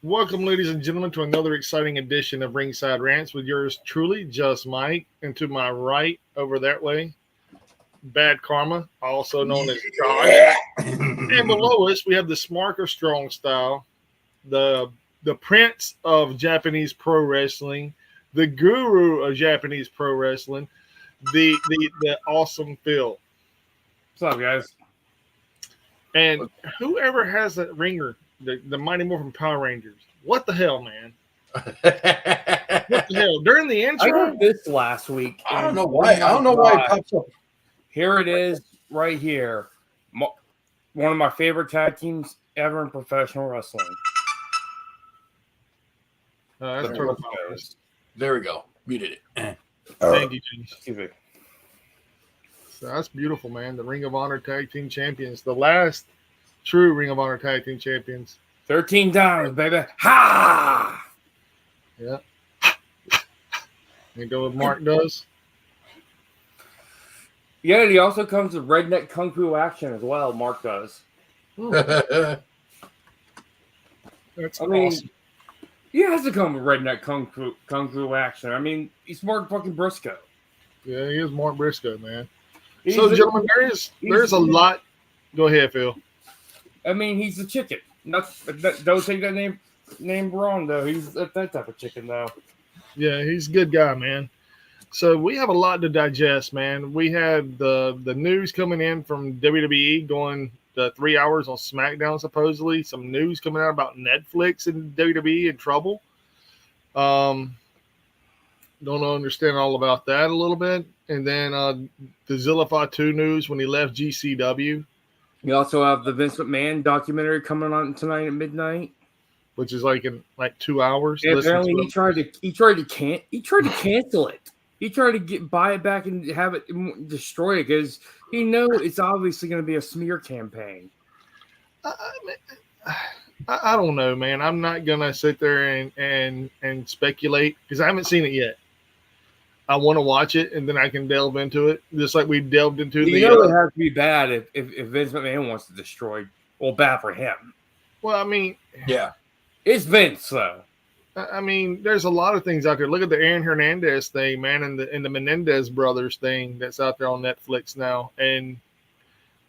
Welcome, ladies and gentlemen, to another exciting edition of Ringside Rants with yours truly, Just Mike. And to my right, over that way, Bad Karma, also known as Josh. And below us, we have the Smarker Strong Style, the Prince of Japanese Pro Wrestling, the Guru of Japanese Pro Wrestling, the awesome Phil. What's up, guys? And whoever has that ringer, the Mighty Morphin Power Rangers, what the hell, man? What the hell? During the I intro, got this last week. I don't know why. I don't know why it pops up. Here it is, right here. One of my favorite tag teams ever in professional wrestling. that's Turtle Powers. There we go. Muted it. Thank you, James. Excuse me. So that's beautiful, man. The Ring of Honor Tag Team Champions, the last true Ring of Honor Tag Team Champions. 13 times, baby. Ha! Yeah. You know what Mark does? Yeah, he also comes with redneck kung fu action as well. Mark does. That's I mean, awesome. he has to come with redneck kung fu action. I mean, he's Mark fucking Briscoe. Yeah, he is Mark Briscoe, man. He's So, the- gentlemen, there's a lot. Go ahead, Phil. I mean, he's the chicken. Don't take that name wrong, though. He's that type of chicken, though. Yeah, he's a good guy, man. So we have a lot to digest, man. We had the news coming in from WWE going 3 hours on SmackDown, supposedly. Some news coming out about Netflix and WWE in trouble. Don't understand all about that a little bit. And then the Zillify 2 news when he left GCW, You also have the Vince McMahon documentary coming on tonight at midnight. which is like in 2 hours. Yeah, Listen apparently to he tried to cancel it. He tried to buy it back and have it destroy it because he knows it's obviously going to be a smear campaign. I don't know, man. I'm not gonna sit there and speculate because I haven't seen it yet. I want to watch it and then I can delve into it, just like we delved into You know it has to be bad if Vince McMahon wants to destroy. Well, bad for him. Well, I mean, Yeah. It's Vince, though. I mean, there's a lot of things out there. Look at the Aaron Hernandez thing, man, and the Menendez brothers thing that's out there on Netflix now, and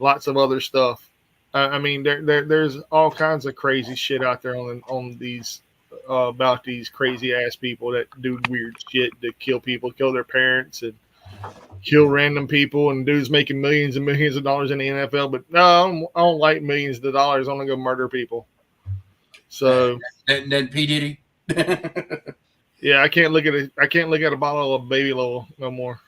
lots of other stuff. I mean, there's all kinds of crazy shit out there on these about these crazy ass people that do weird shit to kill people, kill their parents, and kill random people. And dudes making millions and millions of dollars in the NFL, but no, I don't like millions of dollars. I want to go murder people. So And then P Diddy. yeah, I can't look at a bottle of baby Lowell no more.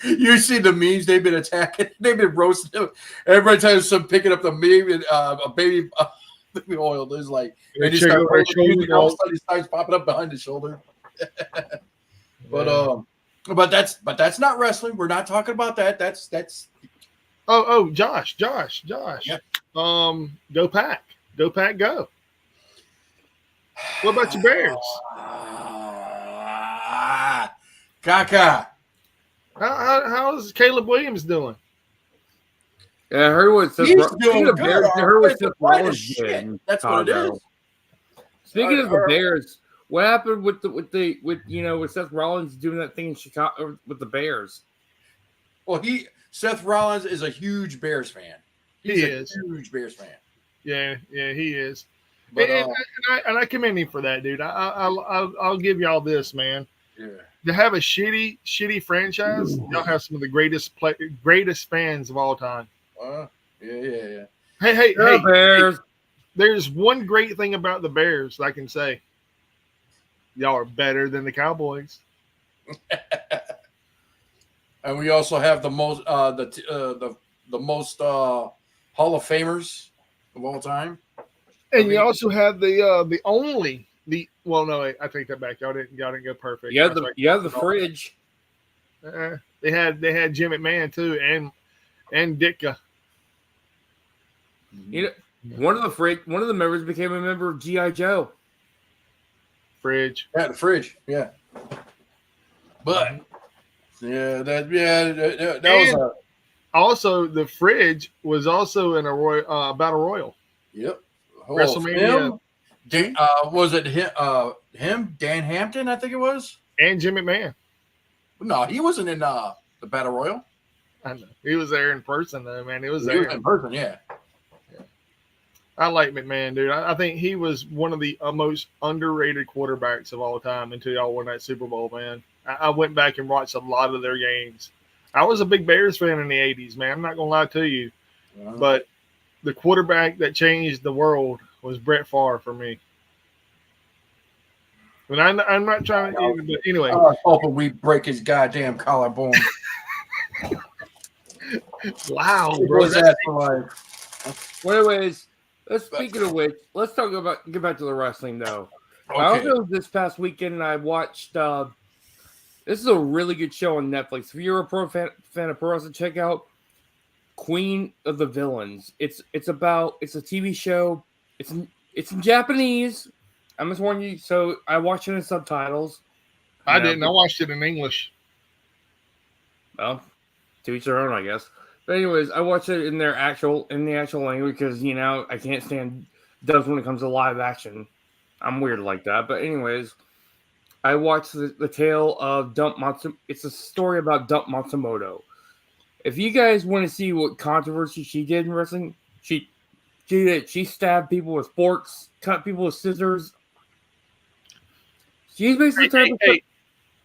You see the memes they've been attacking. They've been roasting him. Every time some picking up the meme and a baby oil, there's like and he starts he starts popping up behind his shoulder. But that's not wrestling. We're not talking about that. That's Josh. Yeah. Go Pack. Go Pack, go. What about your Bears? Kaka. How's Caleb Williams doing? Yeah, I heard what Seth He's Rollins doing good. I heard what Seth What Rollins shit. did in That's what it Chicago. is. Speaking of the Bears, what happened with Seth Rollins doing that thing in Chicago with the Bears? Well, Seth Rollins is a huge Bears fan. He's a huge Bears fan. Yeah, he is. But, and I commend him for that, dude. I'll give y'all this, man. yeah. To have a shitty franchise, y'all have some of the greatest fans of all time. Yeah. Hey, Bears. There's one great thing about the Bears I can say. Y'all are better than the Cowboys. And we also have the most the most Hall of Famers of all time. And you also have I take that back. Y'all didn't go perfect. You have the fridge. They had Jim McMahon too, and Ditka. You know, one of the members became a member of G.I. Joe. Fridge. Yeah, the fridge. Yeah. But that was also the fridge was also in a battle royal. Yep. WrestleMania Was it him? Dan Hampton, I think it was. And Jim McMahon. No, he wasn't in the Battle Royal. I know. He was there in person, though, man. He was there in person, yeah. I like McMahon, dude. I think he was one of the most underrated quarterbacks of all time until y'all won that Super Bowl, man. I went back and watched a lot of their games. I was a big Bears fan in the 80s, man. I'm not going to lie to you. But the quarterback that changed the world was Brett Favre for me. But I'm not trying to – but anyway. I was hoping we break his goddamn collarbone. Wow, bro. Anyways, speaking of which, let's get back to the wrestling though. Okay. I also this past weekend I watched. This is a really good show on Netflix. If you're a pro fan of pro wrestling, check out Queen of the Villains. It's a TV show. It's in Japanese. I'm just warning you. So I watched it in subtitles. I didn't. I watched it in English. Well, to each their own, I guess. But anyways, I watch it in the actual language because I can't stand dubs when it comes to live action. I'm weird like that. But anyways, I watched the tale of Dump Matsumoto. It's a story about Dump Matsumoto. If you guys want to see what controversy she did in wrestling, she stabbed people with forks, cut people with scissors. She's basically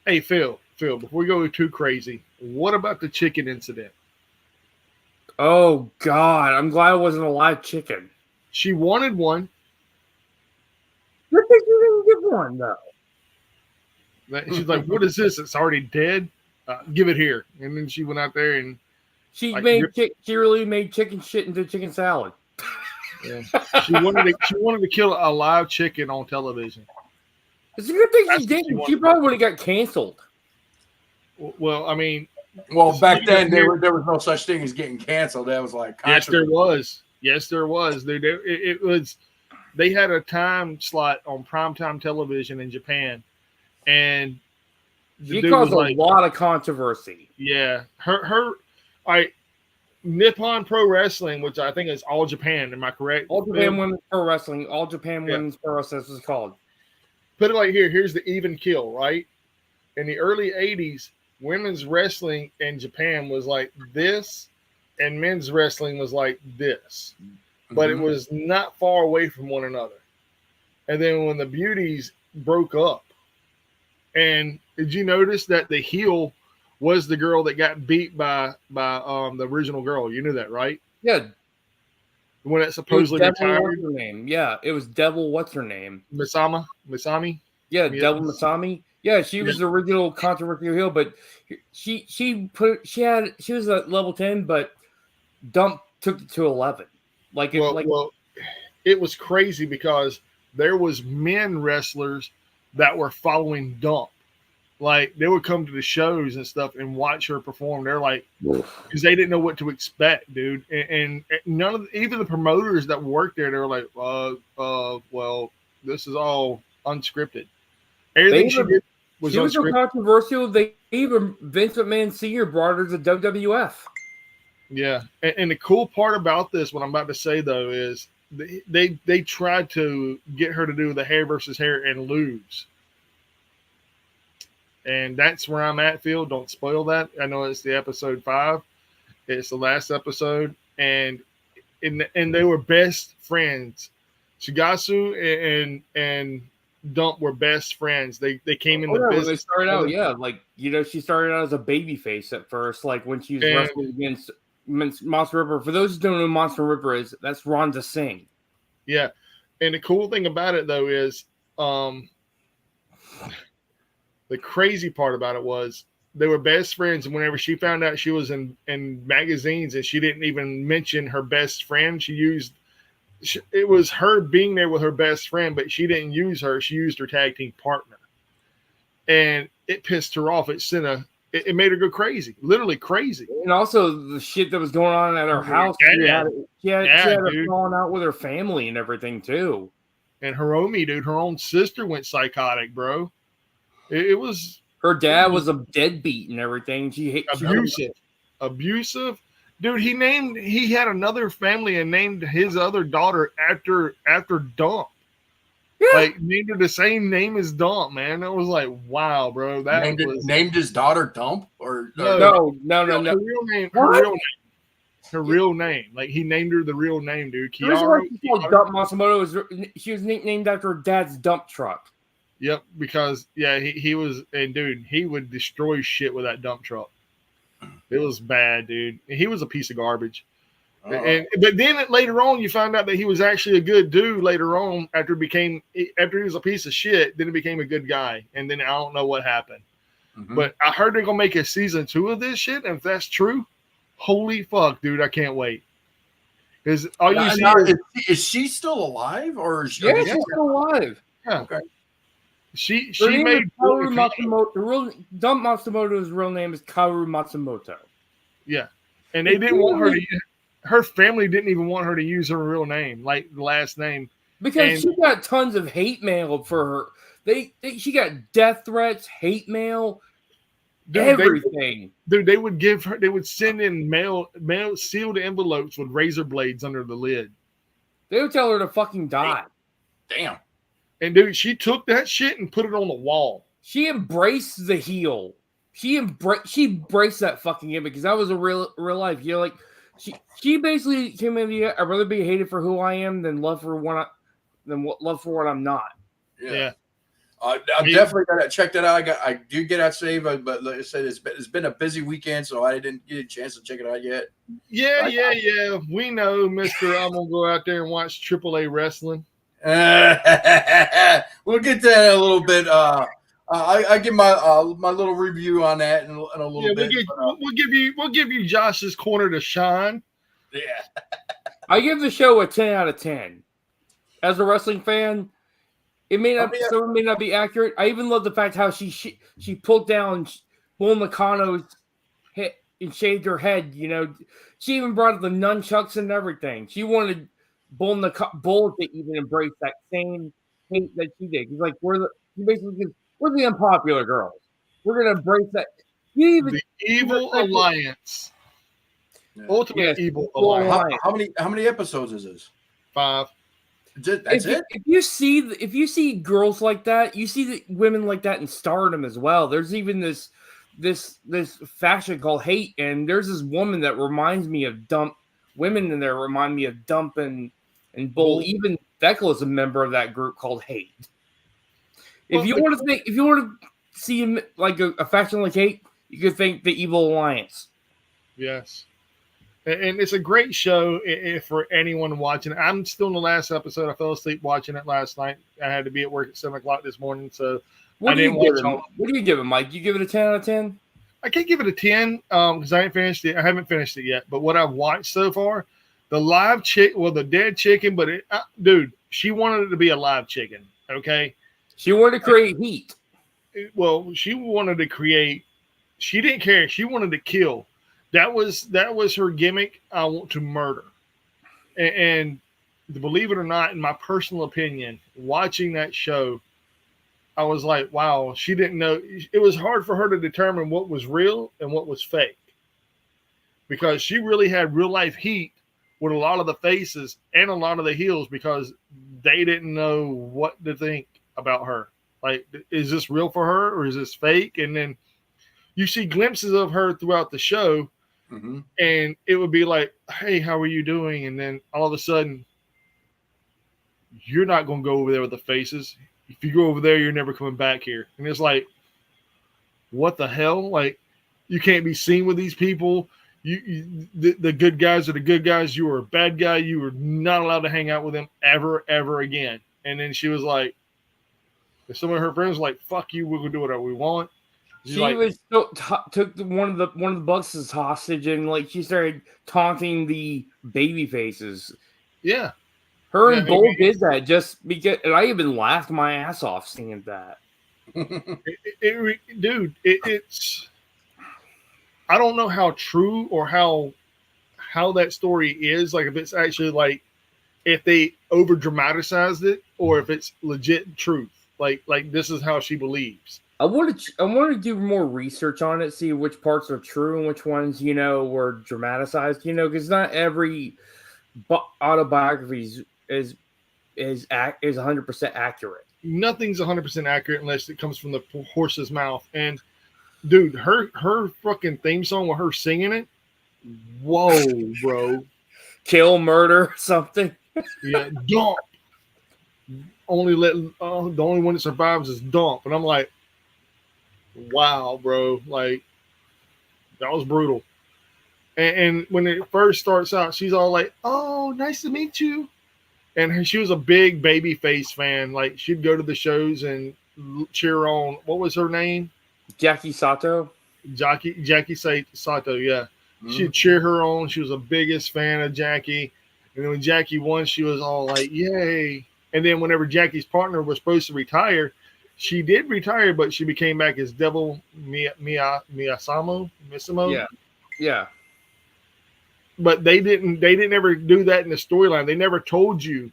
Hey, Phil, before we go too crazy, what about the chicken incident? Oh, God. I'm glad it wasn't a live chicken. She wanted one. I think you didn't get one, though. She's like, what is this? It's already dead? Give it here. And then she went out there and... She really made chicken shit into chicken salad. Yeah. She wanted to kill a live chicken on television. It's a good thing she didn't. She probably would have got canceled. Well, I mean... Well, back then there was no such thing as getting canceled. That was like yes, there was. Dude, it was. They had a time slot on primetime television in Japan, and she caused a lot of controversy. Yeah, Nippon Pro Wrestling, which I think is All Japan. Am I correct? All Japan Women's Pro Wrestling. All Japan Women's Pro Wrestling is called. Put it like here. Here's the even kill. Right in the early '80s. Women's wrestling in Japan was like this, and men's wrestling was like this. But it was not far away from one another. And then when the beauties broke up, and did you notice that the heel was the girl that got beat by the original girl? You knew that, right? Yeah. When it supposedly retired. What's her name? Yeah, it was Devil. What's her name? Masami. Yeah, Devil Masami. Yeah, she was the original controversial heel, but she was at level 10, but Dump took it to 11. It was crazy because there was men wrestlers that were following Dump. Like they would come to the shows and stuff and watch her perform. They're like, because they didn't know what to expect, dude. And none of even the promoters that worked there, they were like, well, this is all unscripted. Everything she did was unscripted. So controversial. They even Vince McMahon Sr. brought her to WWF. Yeah, and the cool part about this, what I'm about to say though, is they tried to get her to do the hair versus hair and lose. And that's where I'm at, Phil. Don't spoil that. I know it's the episode 5. It's the last episode. And they were best friends. Shigasu and Dump were best friends. They came in the business. They started out, she started out as a baby face at first, like when she was wrestling against Monster Ripper. For those who don't know who Monster Ripper is, that's Rhonda Singh. Yeah. And the cool thing about it, though, is the crazy part about it was they were best friends. And whenever she found out she was in magazines and she didn't even mention her best friend, it was her being there with her best friend, but she didn't use her. She used her tag team partner. And it pissed her off. It made her go crazy, literally crazy. And also the shit that was going on at her house. She had her falling out with her family and everything too. And Hiromi, dude, her own sister went psychotic, bro. It was her dad was a deadbeat and everything. Abusive. Dude, he had another family and named his other daughter after Dump. Yeah. Like named her the same name as Dump, man. That was like, wow, bro. That was named his daughter Dump or No. her real name. Her real name. Like he named her the real name, dude. The reason why she's called Dump Matsumoto is she was named after her dad's dump truck. Yep, because he was, and dude, he would destroy shit with that dump truck. It was bad, dude. He was a piece of garbage. But then later on, you find out that he was actually a good dude. Later on, after he was a piece of shit, then he became a good guy. And then I don't know what happened. Mm-hmm. But I heard they're gonna make a season 2 of this shit, and if that's true, holy fuck, dude, I can't wait. Because all you see is she still alive, or is she, she's still alive? Yeah. Okay. She made Kaoru Matsumoto. The real Dump Matsumoto's real name is Kaoru Matsumoto. Yeah, and they didn't want her to. Her family didn't even want her to use her real name, like the last name, because she got tons of hate mail for her. She got death threats, hate mail, everything. They would give her. They would send in mail sealed envelopes with razor blades under the lid. They would tell her to fucking die. Damn. And dude, she took that shit and put it on the wall. She embraced the heel. She embraced that fucking gimmick because that was a real life. You know, like she basically came in the. I'd rather be hated for who I am than love for what I'm not. Yeah. I'm definitely gonna check that out. I do get out save, but like I said, it's been a busy weekend, so I didn't get a chance to check it out yet. Yeah. We know, Mister. I'm gonna go out there and watch AAA wrestling. We'll get to that in a little bit. I give my little review on that in a little bit. We'll give you Josh's corner to shine. Yeah. I give the show a 10 out of 10. As a wrestling fan, it may not be accurate. I even love the fact how she pulled down Bull Nakano's hit and shaved her head. You know, she even brought up the nunchucks and everything. She wanted Bull to even embrace that same hate that she did. He's like, we're the unpopular girls. We're gonna embrace that. The evil alliance. Yeah. Ultimate evil alliance. How many episodes is this? 5. That's it. If you see girls like that, you see the women like that in Stardom as well. There's even this fashion called Hate, and there's this woman that reminds me of Dump. Women in there remind me of Dump and Bull. Even Thekla is a member of that group called Hate. If you want to see like a faction like Hate, you could think the Evil Alliance. Yes. And it's a great show for anyone watching. I'm still in the last episode. I fell asleep watching it last night. I had to be at work at 7 o'clock this morning, so What do you give it, Mike? You give it a 10 out of 10? I can't give it a 10 because I haven't finished it yet. But what I've watched so far, the live chick, the dead chicken, but dude, she wanted it to be a live chicken. Okay, she wanted to create heat. Well, she wanted to create. She didn't care. She wanted to kill. That was her gimmick. I want to murder. And believe it or not, in my personal opinion, watching that show, I was like, wow, she didn't know. It was hard for her to determine what was real and what was fake. Because she really had real life heat with a lot of the faces and a lot of the heels because they didn't know what to think about her. Like, is this real for her or is this fake? And then you see glimpses of her throughout the show. Mm-hmm. And it would be like, hey, how are you doing? And then all of a sudden, you're not going to go over there with the faces. If you go over there, you're never coming back here. And it's like, what the hell? Like, you can't be seen with these people. The good guys are the good guys. You are a bad guy. You are not allowed to hang out with them ever again. And then she was like, some of her friends were like, fuck you. We're going to do whatever we want. She took one of the bucks as hostage, and like she started taunting the baby faces. Yeah, her and Bull did that just because, and I even laughed my ass off seeing that. It's. I don't know how true or how that story is. Like if it's actually like if they over dramatized it or if it's legit truth. Like this is how she believes. I want to do more research on it, see which parts are true and which ones, were dramatized, because not every autobiography is is 100% accurate. Nothing's 100% accurate unless it comes from the horse's mouth. And dude, her fucking theme song with her singing it, whoa, bro. Kill, murder, something. Yeah, dump. The only one that survives is dump. And I'm like, wow, bro. Like, that was brutal. And when it first starts out, she's all like, "Oh, nice to meet you." And she was a big Babyface fan. Like, she'd go to the shows and cheer on. What was her name? Jackie Sato. Jackie Sato. Yeah, she'd cheer her on. She was the biggest fan of Jackie. And then when Jackie won, she was all like, "Yay!" And then whenever Jackie's partner was supposed to retire, she did retire, but she became back as Devil Miyasamo. Yeah. But they didn't ever do that in the storyline. They never told you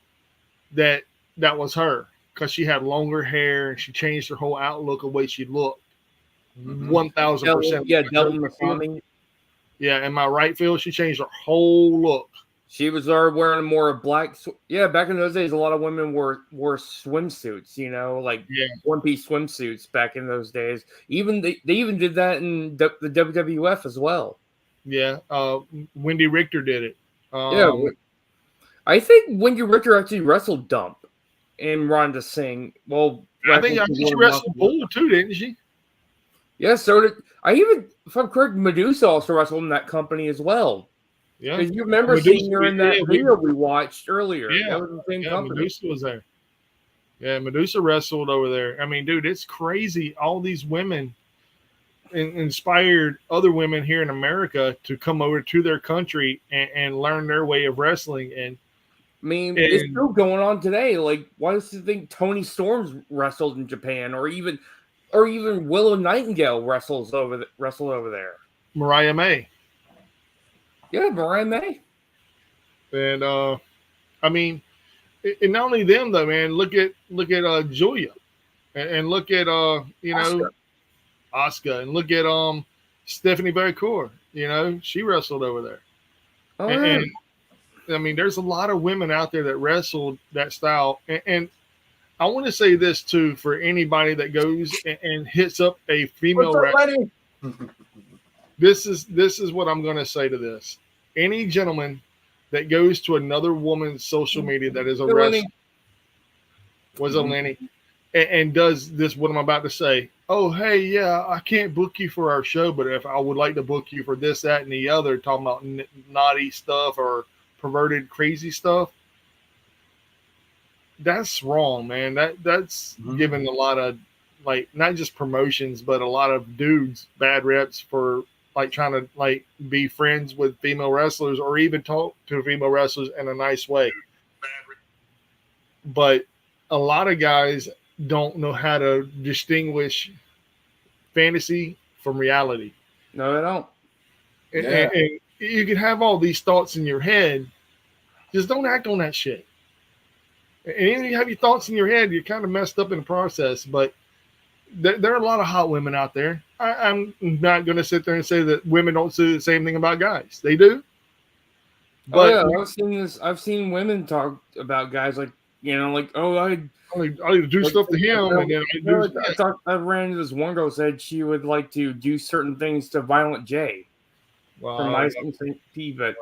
that was her, because she had longer hair and she changed her whole outlook of the way she looked. 1,000%. Yeah, Devil Masami. Yeah, in my right field, she changed her whole look. She was wearing more black. Yeah, back in those days, a lot of women wore swimsuits. Like one-piece swimsuits back in those days. Even they even did that in the WWF as well. Yeah, Wendy Richter did it. I think Wendy Richter actually wrestled Dump and Ronda Singh. Well, I think she wrestled Bull too, didn't she? Yeah, so did if I'm correct, Medusa also wrestled in that company as well. Yeah, because you remember seeing her in that video we watched earlier. Yeah, that was the same company. Medusa was there. Yeah, Medusa wrestled over there. I mean, dude, it's crazy. All these women inspired other women here in America to come over to their country and learn their way of wrestling. And I mean, it's still going on today. Like, why do you think Toni Storm's wrestled in Japan, or even Willow Nightingale wrestled over there? Mariah May. Yeah, Mariah May. And I mean, and not only them though, man. Look at Julia, and look at Asuka, and look at Stephanie Bellacourt. She wrestled over there. Oh, and I mean, there's a lot of women out there that wrestled that style. And I want to say this too, for anybody that goes and hits up a female wrestler. This is what I'm going to say to this. Any gentleman that goes to another woman's social media that is a wrestler, and does this, what I'm about to say. Oh, hey, yeah, I can't book you for our show, but if I would like to book you for this, that, and the other, talking about naughty stuff or perverted, crazy stuff, that's wrong, man. That's giving a lot of, like, not just promotions, but a lot of dudes bad reps for, like, trying to, like, be friends with female wrestlers or even talk to female wrestlers in a nice way. But a lot of guys don't know how to distinguish fantasy from reality. No, they don't. And you can have all these thoughts in your head. Just don't act on that shit. And even if you have your thoughts in your head, you're kind of messed up in the process. But there are a lot of hot women out there. I'm not going to sit there and say that women don't say the same thing about guys. They do. But I've seen women talk about guys like, I do stuff to him. I ran into this one girl said she would like to do certain things to Violent J. From my but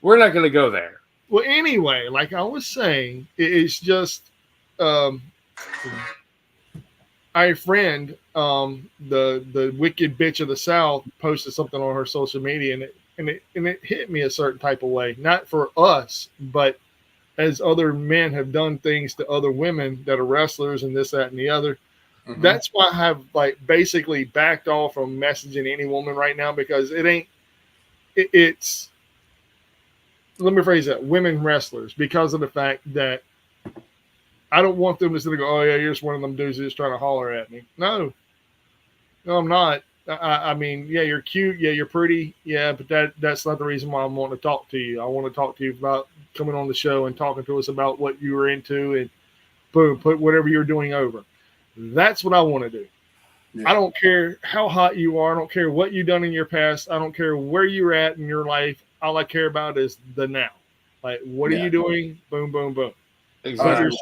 we're not going to go there. Well, anyway, like I was saying, it's just our friend, the wicked bitch of the South, posted something on her social media, and it hit me a certain type of way. Not for us, but as other men have done things to other women that are wrestlers and this, that, and the other. Mm-hmm. That's why I have, like, basically backed off from messaging any woman right now, because it's let me phrase that, women wrestlers, because of the fact that I don't want them to sit and go, oh yeah, you're just one of them dudes who's trying to holler at me. No, I'm not. I mean, yeah, you're cute. Yeah, you're pretty. Yeah, but that's not the reason why I'm wanting to talk to you. I want to talk to you about coming on the show and talking to us about what you were into, and boom, put whatever you're doing over. That's what I want to do. Yeah. I don't care how hot you are. I don't care what you've done in your past. I don't care where you're at in your life. All I care about is the now. Like, what are you doing? Boom, boom, boom. Exactly.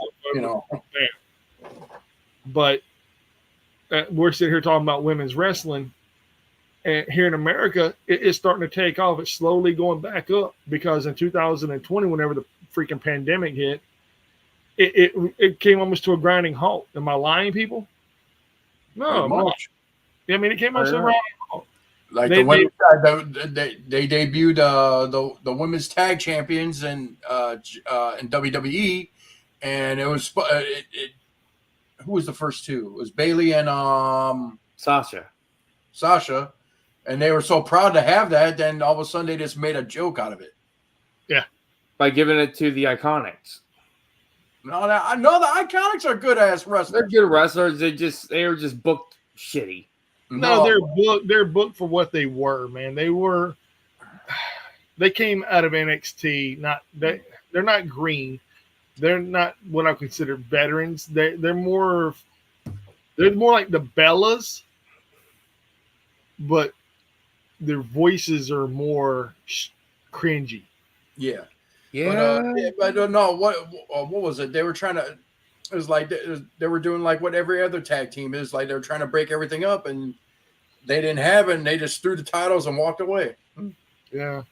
But we're sitting here talking about women's wrestling. And here in America, it's starting to take off. It's slowly going back up because in 2020, whenever the freaking pandemic hit, it came almost to a grinding halt. Am I lying, people? No, much. I mean, it came almost to a grinding halt. Like they debuted the women's tag champions in WWE, and it was who was the first two? It was Bayley and Sasha. And they were so proud to have that, then all of a sudden they just made a joke out of it. Yeah. By giving it to the Iconics. No, I know the Iconics are good ass wrestlers. They're good wrestlers. They were just booked shitty. No, they're booked for what they were, man. They came out of NXT. They're not green. They're not what I consider veterans. They're more like the Bellas, but their voices are more cringy. Yeah. But I don't know what was it? They were trying to. It was like they were doing like what every other tag team is. Like they were trying to break everything up, and they didn't have it. And they just threw the titles and walked away. Yeah.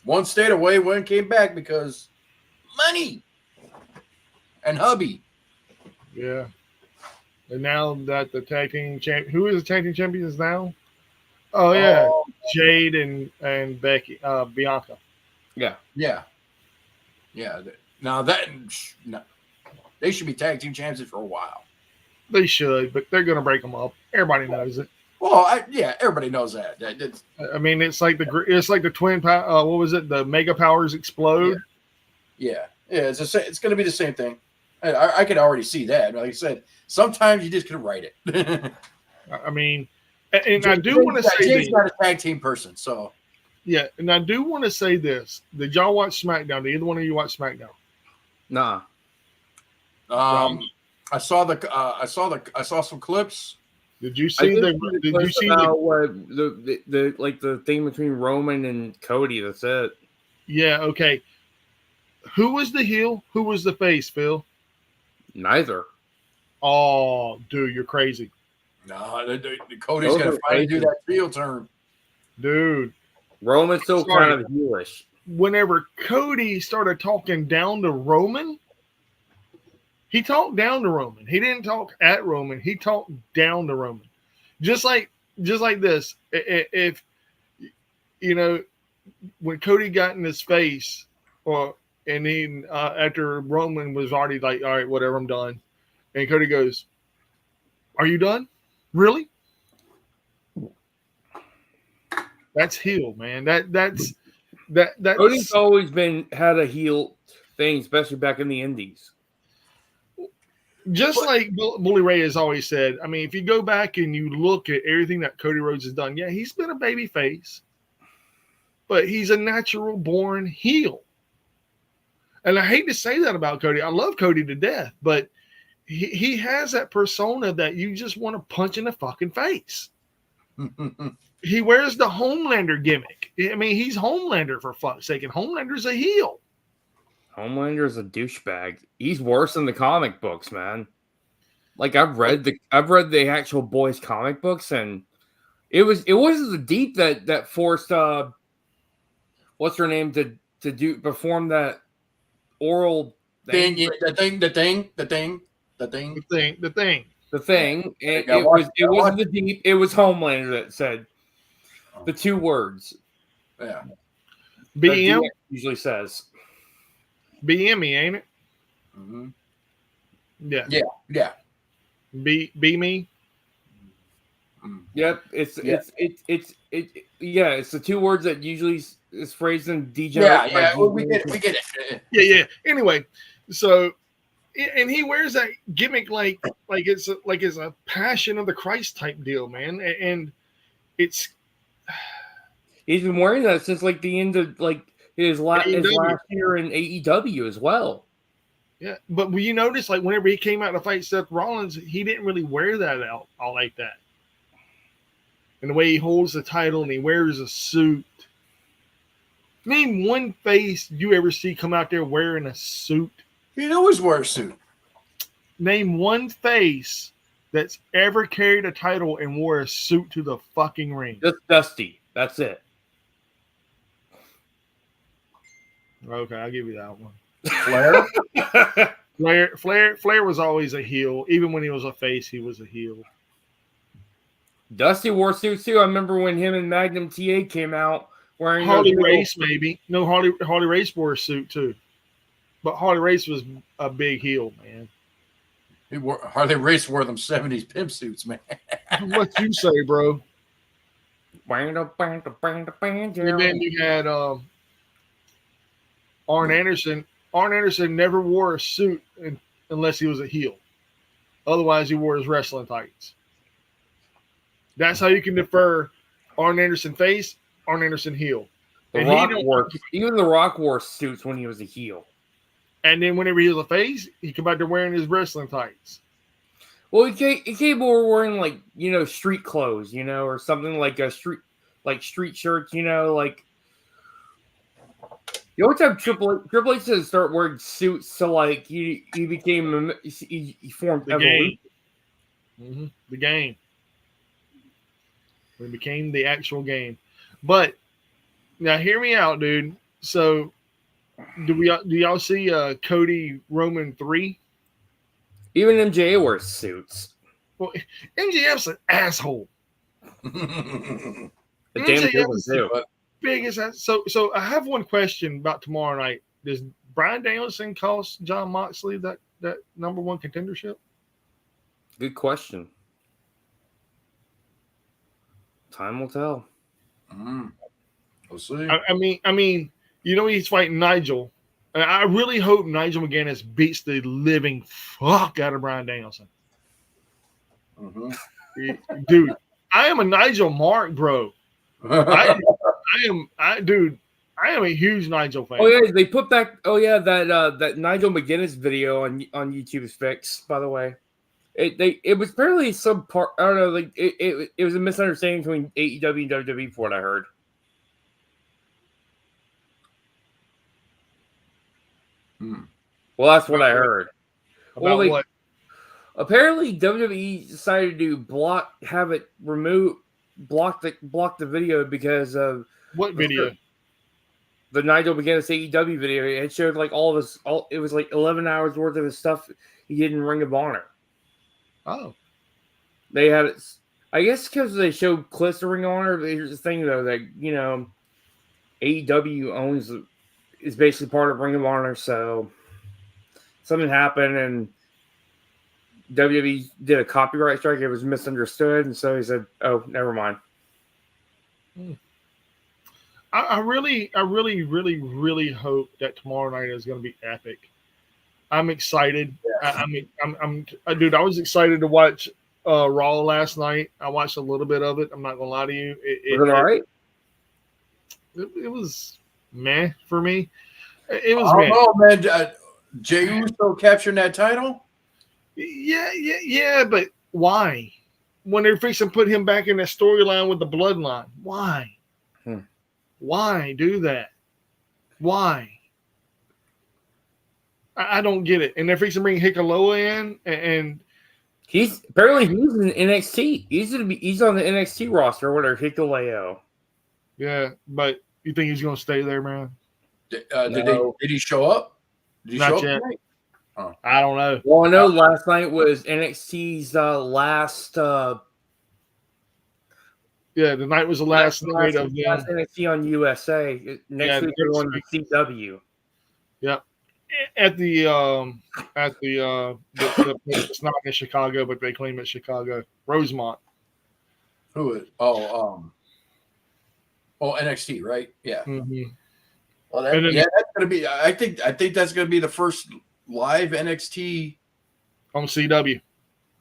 One stayed away, one came back because money and hubby. Yeah. And now that the tag team who is the tag team champions now? Oh yeah, Jade and Becky, Bianca. Yeah. Now they should be tag team champions for a while. They should, but they're gonna break them up. Everybody knows it. Well, everybody knows that. I mean, it's like the twin power. What was it? The Mega Powers explode. Yeah. It's gonna be the same thing. I could already see that. Like I said, sometimes you just can write it. I mean. And I do want to say James not a tag team person, so yeah. And I do want to say this: did y'all watch SmackDown? Did either one of you watch SmackDown? Nah. I saw some clips. Did you see the thing between Roman and Cody? That's it. Yeah. Okay. Who was the heel? Who was the face? Phil? Neither. Oh, dude, you're crazy. No, Cody's going to finally do that heel turn. Dude. Roman's still kind of heelish. Whenever Cody started talking down to Roman, he talked down to Roman. He didn't talk at Roman. He talked down to Roman. Just like this. If, when Cody got in his face, and then after Roman was already like, all right, whatever, I'm done. And Cody goes, are you done? Really? That's heel, man. That's Cody's always had a heel thing, especially back in the Indies. Just like Bully Ray has always said. I mean, if you go back and you look at everything that Cody Rhodes has done, yeah, he's been a baby face, but he's a natural born heel. And I hate to say that about Cody. I love Cody to death, but he has that persona that you just want to punch in the fucking face. He wears the Homelander gimmick. I mean, he's Homelander for fuck's sake, and Homelander's a heel. Homelander's a douchebag. He's worse than the comic books, man. Like I've read the actual boys comic books, and it wasn't the deep that forced what's her name to perform that oral thing. The thing. And it wasn't the deep. It was Homelander that said the two words. Yeah. BM usually says. BME, ain't it? Mm-hmm. Yeah. Be me. Yep. It's the two words that usually is phrased in DJ. Yeah. We get it. Yeah. Anyway, so. And he wears that gimmick like it's a Passion of the Christ type deal, man. And he's been wearing that since like the end of like his last year in AEW as well. Yeah, but will you notice like whenever he came out to fight Seth Rollins, he didn't really wear that out all like that. And the way he holds the title and he wears a suit. Name one face you ever see come out there wearing a suit. He always wears a suit. Name one face that's ever carried a title and wore a suit to the fucking ring. Just Dusty. That's it. Okay, I'll give you that one. Flair was always a heel. Even when he was a face, he was a heel. Dusty wore suits too. I remember when him and Magnum TA came out wearing Harley Race, maybe. No, Harley Race wore a suit too. But Harley Race was a big heel, man. Harley Race wore them 70s pimp suits, man. What you say, bro? And then you had Arn Anderson. Arn Anderson never wore a suit unless he was a heel. Otherwise, he wore his wrestling tights. That's how you can defer Arn Anderson face, Arn Anderson heel. Even The Rock wore suits when he was a heel. And then whenever he was a face, he come back to wearing his wrestling tights. Well, he came over wearing like, street clothes, or something like street shirts, like. The only time Triple H didn't start wearing suits, so like he formed the game. Mm-hmm. The game. It became the actual game. But now hear me out, dude. So do y'all see Cody Roman 3? Even MJF wears suits. Well, MJF's an asshole. The damn good one too. Biggest ass. So I have one question about tomorrow night. Does Bryan Danielson cost Jon Moxley that number one contendership? Good question. Time will tell. We'll see. I mean, he's fighting Nigel. And I really hope Nigel McGuinness beats the living fuck out of Bryan Danielson. Dude, I am a Nigel mark, bro. I am a huge Nigel fan. Oh yeah, they put back. Oh yeah, that Nigel McGuinness video on YouTube is fixed. By the way, it was apparently some part. I don't know. Like it was a misunderstanding between AEW and WWE, for what I heard. Well, that's what I heard. What? Apparently, WWE decided to block the video because of what video? The Nigel McGuinness AEW video. It showed like it was like 11 hours worth of his stuff he did in Ring of Honor. Oh, they had it. I guess because they showed clips of Ring of Honor. But here's the thing, though, that AEW is basically part of Ring of Honor, so something happened and WWE did a copyright strike. It was misunderstood, and so he said, "Oh, never mind." I really hope that tomorrow night is going to be epic. I'm excited. Yeah. Dude, I was excited to watch Raw last night. I watched a little bit of it. I'm not going to lie to you. Was it all right? It was meh for me. It was meh. Oh man, Jey Uso capturing that title? Yeah, but why? When they're fixing to put him back in that storyline with the bloodline, why? Why do that? Why? I don't get it. And they're fixing to bring Hikuleo in, and he's in NXT. He's on the NXT roster with our Hikuleo. Yeah, but you think he's going to stay there, man? Did he show up? Did he Not show yet. up? Oh. I don't know. Well, I know last night was NXT's last. Yeah, the night was the last night of them. NXT on USA. Next week they're on the CW. Yeah, at the it's not in Chicago, but they claim it's Chicago. Rosemont. Who is? NXT, right? Yeah. Mm-hmm. Well, that's gonna be. I think that's gonna be the first live NXT on CW.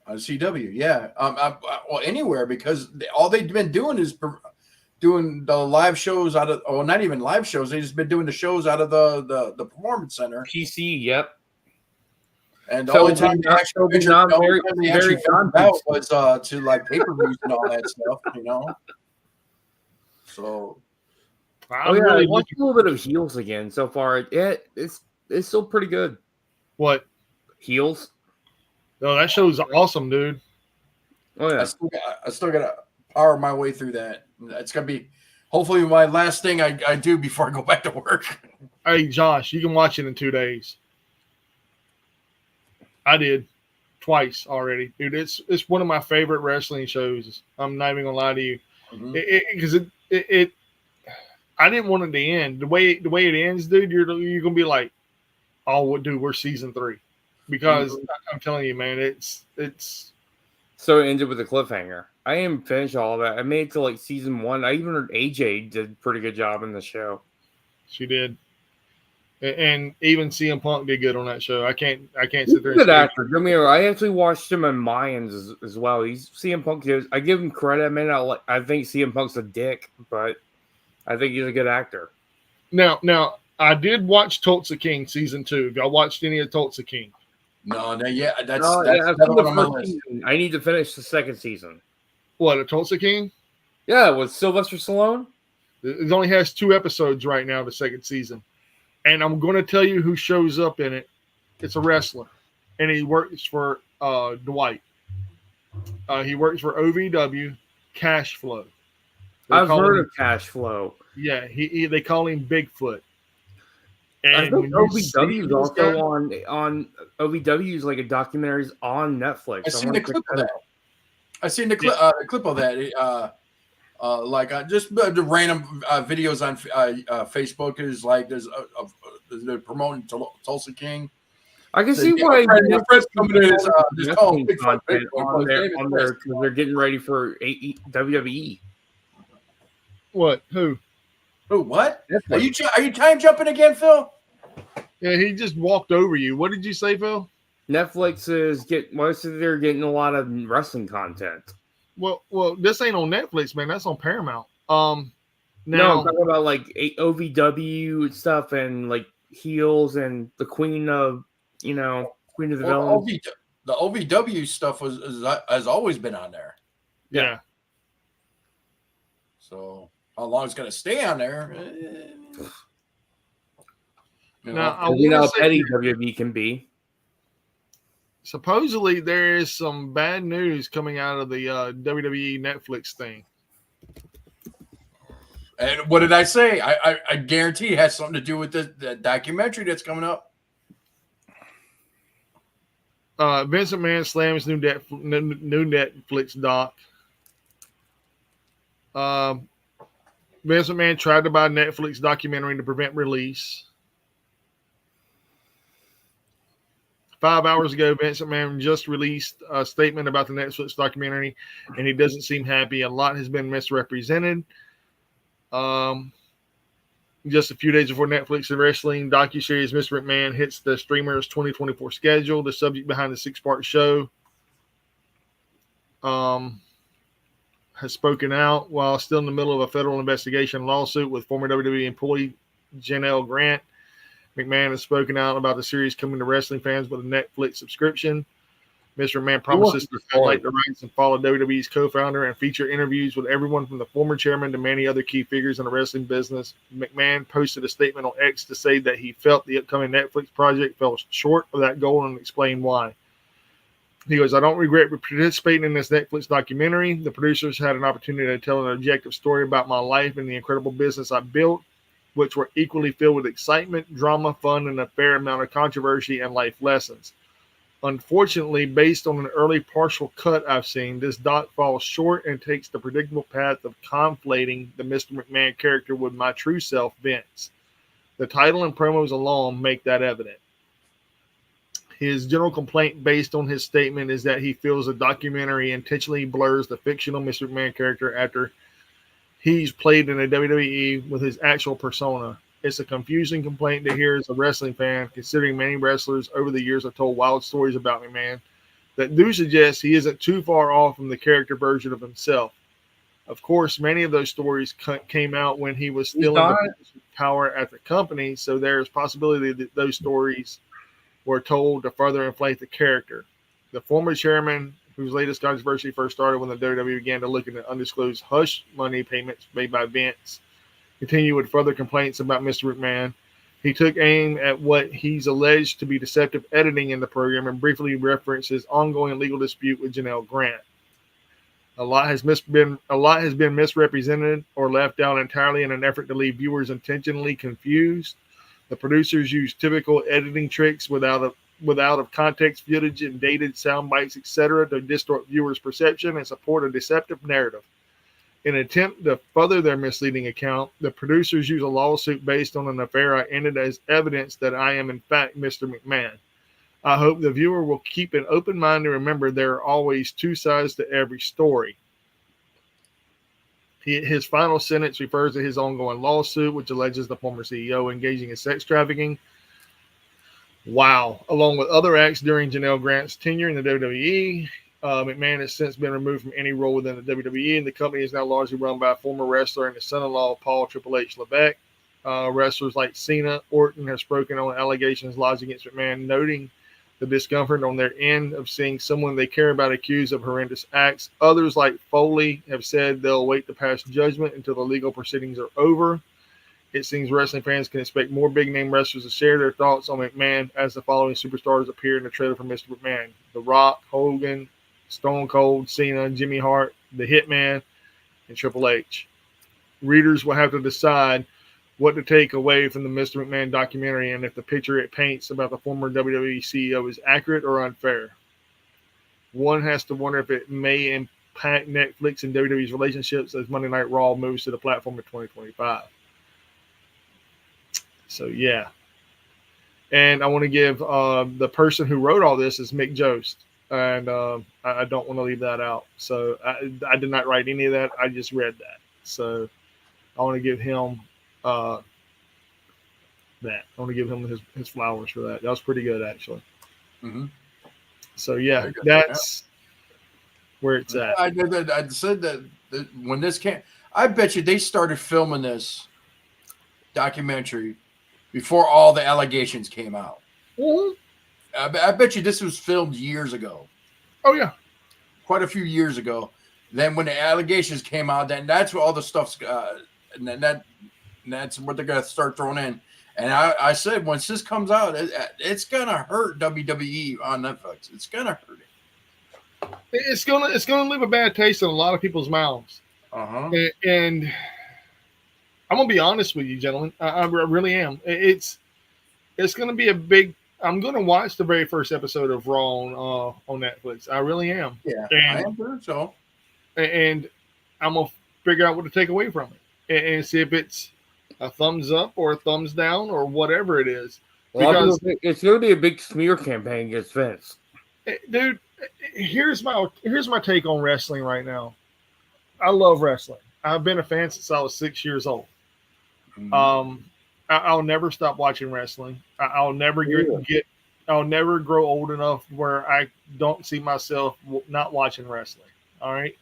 On CW, yeah. Well, anywhere, because all they've been doing is doing the live shows out of, not even live shows. They've just been doing the shows out of the Performance Center. PC, yep. And the only time they actually found out was to like pay-per-views and all that stuff, So. I watched a little bit of heels again so far. It's still pretty good. What? Heels. No, that show's awesome, dude. Oh yeah. I still got to power my way through that. It's gonna be hopefully my last thing I do before I go back to work. Hey, Josh, you can watch it in 2 days. I did twice already, dude. It's one of my favorite wrestling shows. I'm not even gonna lie to you, because it I didn't want it to end the way it ends, dude. You're gonna be like, oh, dude, we're season 3, because I'm telling you, man, it's. So it ended with a cliffhanger. I didn't finish all of that. I made it to like season 1. I even heard AJ did a pretty good job in the show. She did, and even CM Punk did good on that show. I can't sit there. He's a good actor. I actually watched him in Mayans as well. He's CM Punk. I give him credit. I think CM Punk's a dick, but I think he's a good actor. Now I did watch Tulsa King season 2. Have y'all watched any of Tulsa King? No, yeah, that's on my list. I need to finish the second season. What, a Tulsa King? Yeah, with Sylvester Stallone. It only has 2 episodes right now, the second season. And I'm going to tell you who shows up in it. It's a wrestler, and he works for Dwight. He works for OVW, Cash Flow. I've heard of Cash Flow. Yeah, they call him Bigfoot. And I think OVW is also on OVW's like a documentaries on Netflix. I seen the clip of that. I seen the clip of that. Just the random videos on Facebook is like they're promoting Tulsa King. I can see why friends coming in just calling Bigfoot on there because they're getting ready for WWE. What? Who? What? Are you time jumping again, Phil? Yeah, he just walked over you. What did you say, Phil? Netflix they're getting a lot of wrestling content. Well, this ain't on Netflix, man. That's on Paramount. No, I'm talking about like OVW stuff and like Heels and the Queen of the Villains. The OVW stuff has always been on there. Yeah. So how long it's gonna stay on there? Now, how petty WWE can be. Supposedly, there is some bad news coming out of the WWE Netflix thing. And what did I say? I guarantee it has something to do with the documentary that's coming up. Vince McMahon slams new Netflix doc. Vince McMahon tried to buy Netflix documentary to prevent release. 5 hours ago, Vince McMahon just released a statement about the Netflix documentary, and he doesn't seem happy. A lot has been misrepresented. Just a few days before Netflix's wrestling docuseries Mr. McMahon hits the streamer's 2024 schedule, the subject behind the 6-part show has spoken out while still in the middle of a federal investigation lawsuit with former WWE employee Janelle Grant. McMahon has spoken out about the series coming to wrestling fans with a Netflix subscription. Mr. McMahon promises to highlight the ranks and follow WWE's co-founder and feature interviews with everyone from the former chairman to many other key figures in the wrestling business. McMahon posted a statement on X to say that he felt the upcoming Netflix project fell short of that goal and explained why. He goes, I don't regret participating in this Netflix documentary. The producers had an opportunity to tell an objective story about my life and the incredible business I built, which were equally filled with excitement, drama, fun, and a fair amount of controversy and life lessons. Unfortunately, based on an early partial cut I've seen, this doc falls short and takes the predictable path of conflating the Mr. McMahon character with my true self, Vince. The title and promos alone make that evident. His general complaint based on his statement is that he feels the documentary intentionally blurs the fictional Mr. McMahon character after he's played in a WWE with his actual persona. It's a confusing complaint to hear as a wrestling fan, considering many wrestlers over the years have told wild stories about McMahon that do suggest he isn't too far off from the character version of himself. Of course, many of those stories came out when he was still in the power at the company, so there's possibility that those stories were told to further inflate the character. The former chairman, whose latest controversy first started when the WWE began to look into undisclosed hush money payments made by Vince, continue with further complaints about Mr. McMahon. He took aim at what he's alleged to be deceptive editing in the program and briefly referenced his ongoing legal dispute with Janelle Grant. A lot has been misrepresented or left out entirely in an effort to leave viewers intentionally confused. The producers use typical editing tricks without of context footage and dated sound bites, etc., to distort viewers' perception and support a deceptive narrative. In an attempt to further their misleading account, the producers use a lawsuit based on an affair I ended as evidence that I am in fact Mr. McMahon. I hope the viewer will keep an open mind and remember there are always two sides to every story. His final sentence refers to his ongoing lawsuit, which alleges the former CEO engaging in sex trafficking. Wow. Along with other acts during Janelle Grant's tenure in the WWE, McMahon has since been removed from any role within the WWE, and the company is now largely run by a former wrestler and his son-in-law, Paul Triple H Levesque. Wrestlers like Cena, Orton have spoken on allegations lodged against McMahon, noting the discomfort on their end of seeing someone they care about accused of horrendous acts. Others, like Foley, have said they'll wait to pass judgment until the legal proceedings are over. It seems wrestling fans can expect more big-name wrestlers to share their thoughts on McMahon as the following superstars appear in the trailer for Mr. McMahon: The Rock, Hogan, Stone Cold, Cena, Jimmy Hart, The Hitman, and Triple H. Readers will have to decide what to take away from the Mr. McMahon documentary and if the picture it paints about the former WWE CEO is accurate or unfair. One has to wonder if it may impact Netflix and WWE's relationships as Monday Night Raw moves to the platform in 2025. So, yeah. And I want to give the person who wrote all this is Mick Jost. And I don't want to leave that out. So I did not write any of that. I just read that. So I want to give him that. I want to give him his flowers for that. That was pretty good, actually. Mm-hmm. So, yeah, that's where it's at. I said that when this came, I bet you they started filming this documentary before all the allegations came out. Mm-hmm. I bet you this was filmed years ago. Oh, yeah. Quite a few years ago. Then when the allegations came out, then that's what all the stuff's and then that's what they're going to start throwing in. And I said, once this comes out, it's going to hurt WWE on Netflix. It's going to hurt it. It's gonna leave a bad taste in a lot of people's mouths. Uh-huh. And I'm going to be honest with you, gentlemen. I really am. It's going to be a big. I'm going to watch the very first episode of Raw on Netflix. I really am. Yeah, and, I am sure so. And I'm going to figure out what to take away from it and see if it's a thumbs up or a thumbs down or whatever it is. Because it's going to be a big smear campaign against Vince. Dude, here's my take on wrestling right now. I love wrestling. I've been a fan since I was 6 years old. Mm-hmm. I'll never stop watching wrestling. I'll never I'll never grow old enough where I don't see myself not watching wrestling. All right.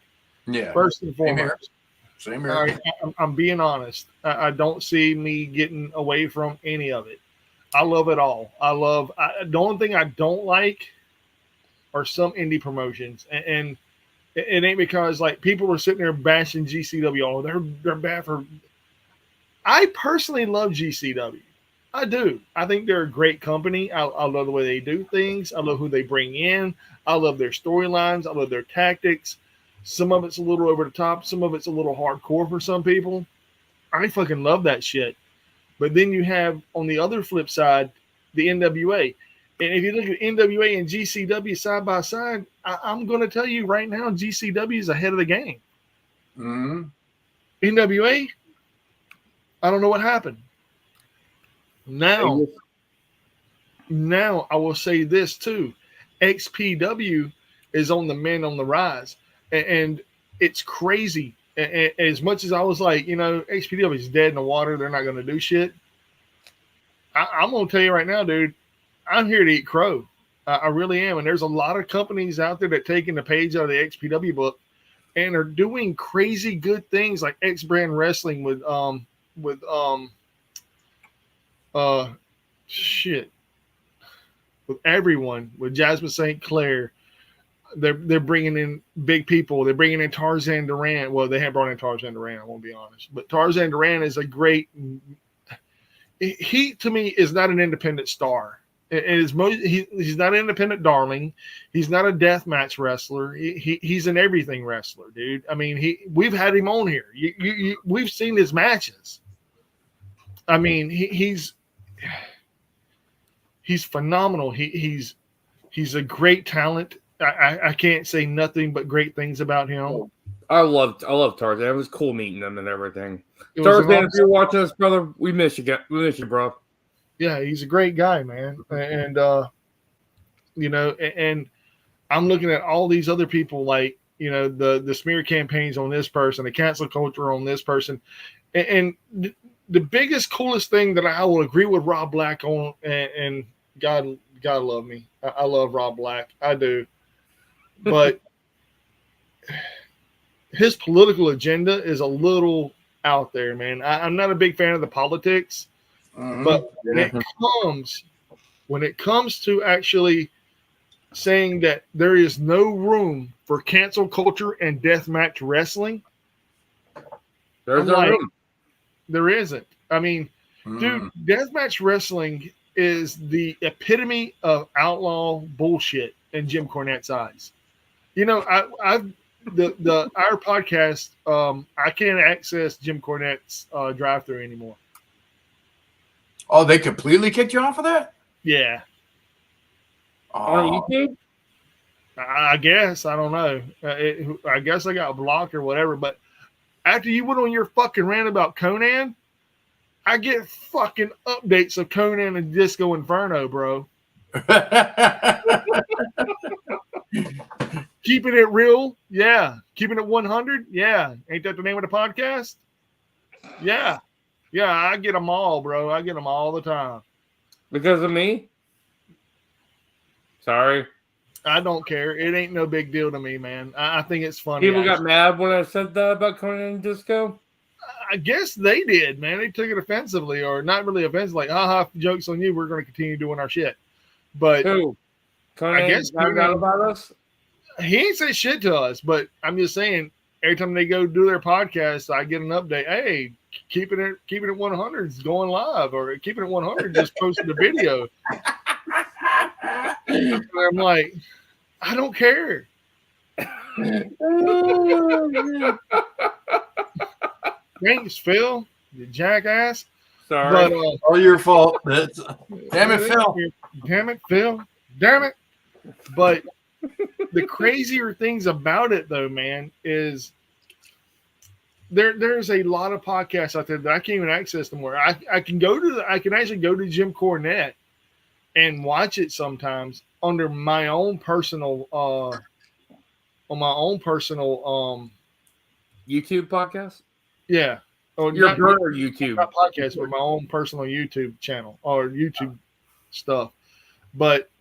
Yeah. First and foremost. Same here. All right. I'm being honest. I don't see me getting away from any of it. I love it all. The only thing I don't like are some indie promotions, and it ain't because like people are sitting there bashing GCW. Oh, they're bad for. I personally love GCW. I do. I think they're a great company. I love the way they do things. I love who they bring in. I love their storylines. I love their tactics. Some of it's a little over the top. Some of it's a little hardcore for some people. I fucking love that shit. But then you have, on the other flip side, the NWA. And if you look at NWA and GCW side by side, I'm going to tell you right now, GCW is ahead of the game. Mm-hmm. NWA, I don't know what happened. Now I will say this too. XPW is on the rise. And it's crazy. And as much as I was like, XPW is dead in the water. They're not going to do shit. I'm going to tell you right now, dude, I'm here to eat crow. I really am. And there's a lot of companies out there that taking the page out of the XPW book and are doing crazy good things like X Brand Wrestling with everyone, with Jasmine St. Clair. They're bringing in big people. They're bringing in Tarzan Duran. Well, they haven't brought in Tarzan Duran, I won't be honest. But Tarzan Duran is a great he to me is not an independent star. He's not an independent darling. He's not a death match wrestler. He's an everything wrestler, dude. I mean, we've had him on here. We've seen his matches. I mean, he's phenomenal. He's a great talent. I can't say nothing but great things about him. I love Tarzan. It was cool meeting them and everything. Tarzan, if you're watching this, brother, we miss you. We miss you, bro. Yeah, he's a great guy, man. And and I'm looking at all these other people, like, the smear campaigns on this person, the cancel culture on this person. And the biggest, coolest thing that I will agree with Rob Black on, and God love me. I love Rob Black. I do. But his political agenda is a little out there, man. I'm not a big fan of the politics. But when it comes to actually saying that there is no room for cancel culture and deathmatch wrestling, there's no room. There isn't. I mean, dude, deathmatch wrestling is the epitome of outlaw bullshit in Jim Cornette's eyes. Our podcast, I can't access Jim Cornette's drive-thru anymore. Oh, they completely kicked you off of that? Yeah. On YouTube? I guess. I don't know. I guess I got blocked or whatever. But after you went on your fucking rant about Conan, I get fucking updates of Conan and Disco Inferno, bro. Keeping it real? Yeah. Keeping it 100? Yeah. Ain't that the name of the podcast? Yeah. Yeah, I get them all, bro. I get them all the time. Because of me? Sorry. I don't care. It ain't no big deal to me, man. I think it's funny. People got mad when I said that about Conan and Disco? I guess they did, man. They took it offensively, or not really offensively. Like, haha, joke's on you. We're going to continue doing our shit. But who? Conan, I guess Conan about us? He ain't say shit to us, but I'm just saying, every time they go do their podcast, I get an update. Hey, keeping it 100 is going live, or keeping it 100 just posted a video. I'm like, I don't care. Thanks, Phil, you jackass. Sorry, but, all your fault. Damn it, Phil. Damn it, Phil. Damn it. But the crazier things about it, though, man, is there's a lot of podcasts out there that I can't even access anymore. I can actually go to Jim Cornette and watch it sometimes under my own personal YouTube podcast. Yeah, or your brother YouTube, not podcast, but my own personal YouTube channel or YouTube stuff. But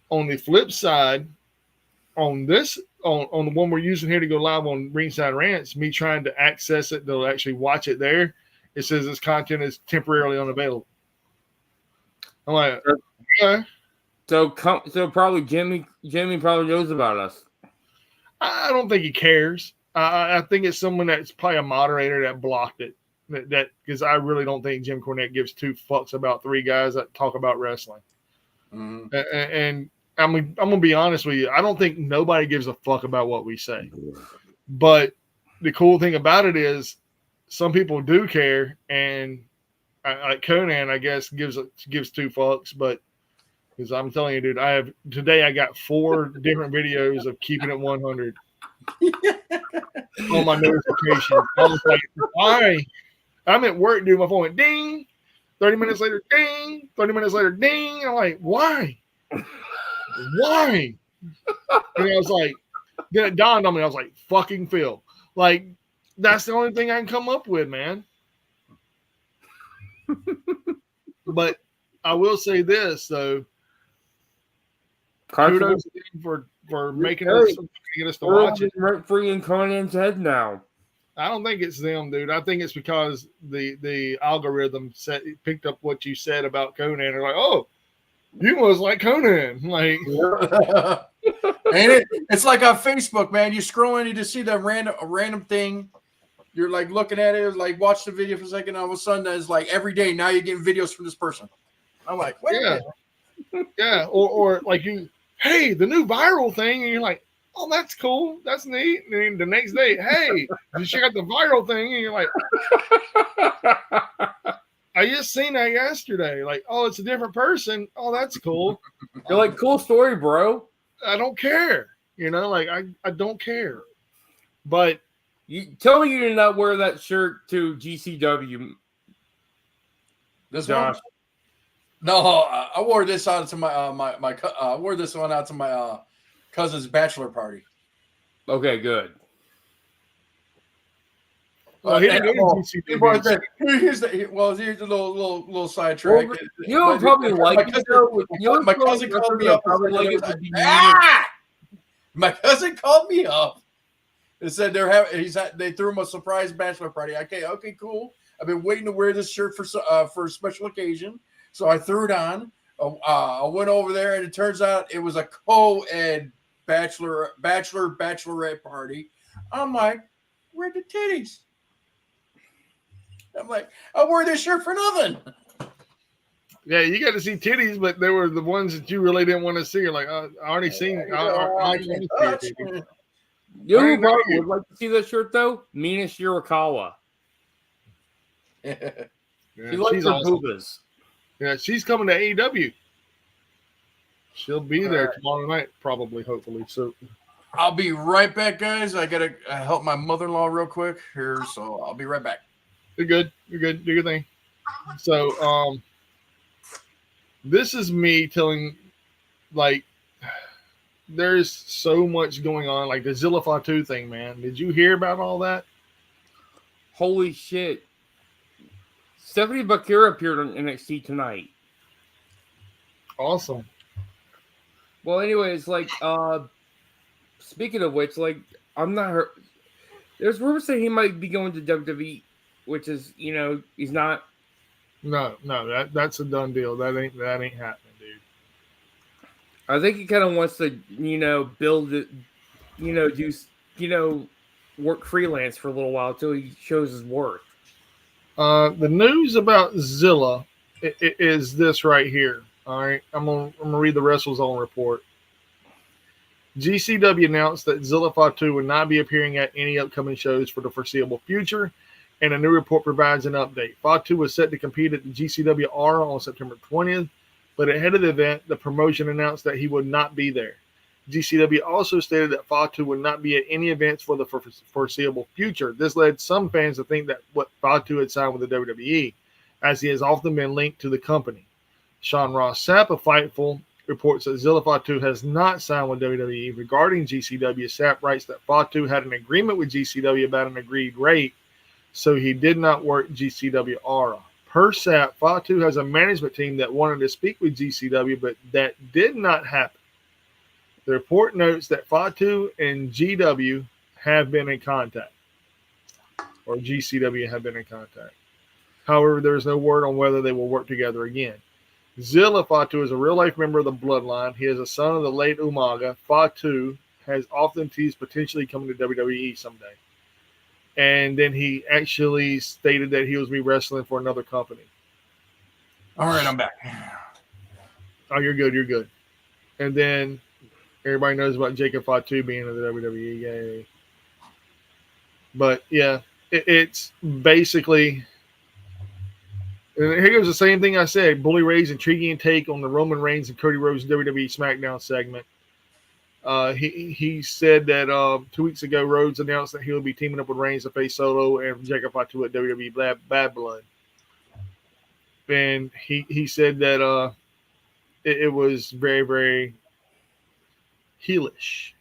on the flip side, on the one we're using here to go live on Ringside Rants, me trying to access it to actually watch it there, it says this content is temporarily unavailable. I'm like, okay. So probably Jimmy probably knows about us. I don't think he cares. I think it's someone that's probably a moderator that blocked it. That because I really don't think Jim Cornette gives two fucks about three guys that talk about wrestling. Mm-hmm. And I'm gonna be honest with you. I don't think nobody gives a fuck about what we say. But the cool thing about it is, some people do care, and like Conan, I guess gives two fucks. But because I'm telling you, dude, I got 4 different videos of keeping it 100 on my notification. I was like, why? I'm at work, dude. My phone went ding. 30 minutes later, ding. 30 minutes later, ding. I'm like, why? Why? And I was like, then it dawned on me. I was like, fucking Phil. Like, that's the only thing I can come up with, man. But I will say this, though. Kudos for making us get us to watch it. Right free in Conan's head now. I don't think it's them, dude. I think it's because the algorithm picked up what you said about Conan. They're like, oh, you must like Conan. Like, ain't it? It's like on Facebook, man. You scroll in, you just see that random thing, You're like looking at it, like watch the video for a second. All of a sudden, it's like every day now you're getting videos from this person. I'm like, wait a minute. Yeah, or like hey, the new viral thing, and you're like, oh, that's cool, that's neat. And then the next day, hey, you check out the viral thing, and you're like, I just seen that yesterday. Like, oh, it's a different person. Oh, that's cool. You're like, cool story, bro. I don't care. Like I don't care. But you tell me you did not wear that shirt to GCW. This Josh. one? No, I wore this out to my I wore this one out to my cousin's bachelor party. Okay, good. Well, here's the little sidetrack. Well, you know, probably like my cousin called me up. My cousin called me up and said they threw him a surprise bachelor party. Okay, cool. I've been waiting to wear this shirt for a special occasion. So I threw it on. I went over there, and it turns out it was a co-ed bachelorette party. I'm like, where the titties? I'm like, I wore this shirt for nothing. Yeah, you got to see titties, but they were the ones that you really didn't want to see. You're like, I already seen. You know who probably would like to see that shirt though? Mina Shirakawa. She likes her boobas. Yeah, she's coming to AEW. She'll be there tomorrow night, probably, hopefully. So I'll be right back, guys. I gotta help my mother-in-law real quick here, so I'll be right back. You're good. Do your thing. So, this is me telling, like, there's so much going on, like the Zilla Fatu thing, man. Did you hear about all that? Holy shit. Stephanie Bakura appeared on NXT tonight. Awesome. Well, anyways, like, speaking of which, like, I'm not hurt. There's rumors saying he might be going to WWE, which is, he's not. No, that's a done deal. That ain't happening, dude. I think he kind of wants to, build it, work freelance for a little while until he shows his worth. The news about Zilla is this right here. All right, I'm gonna read the WrestleZone report. GCW announced that Zilla Fatu would not be appearing at any upcoming shows for the foreseeable future, and a new report provides an update. Fatu was set to compete at the GCW Aura on September 20th, but ahead of the event, the promotion announced that he would not be there. GCW also stated that Fatu would not be at any events for the foreseeable future. This led some fans to think that Fatu had signed with the WWE, as he has often been linked to the company. Sean Ross Sapp of Fightful reports that Zilla Fatu has not signed with WWE. Regarding GCW, Sapp writes that Fatu had an agreement with GCW about an agreed rate, so he did not work GCW Aura. Per Sapp, Fatu has a management team that wanted to speak with GCW, but that did not happen. The report notes that Fatu and GW have been in contact, or GCW have been in contact. However, there is no word on whether they will work together again. Zilla Fatu is a real-life member of the Bloodline. He is a son of the late Umaga. Fatu has often teased potentially coming to WWE someday. And then he actually stated that he was be wrestling for another company. All right, I'm back. Oh, you're good. And then everybody knows about Jacob Fatu being in the WWE. Yay. But, yeah, it's basically... And here goes the same thing I said. Bully Ray's intriguing take on the Roman Reigns and Cody Rhodes WWE SmackDown segment. He said that 2 weeks ago, Rhodes announced that he will be teaming up with Reigns to face Solo and Jacob Fatu at WWE Bad Blood. And he said that it was very, very heelish.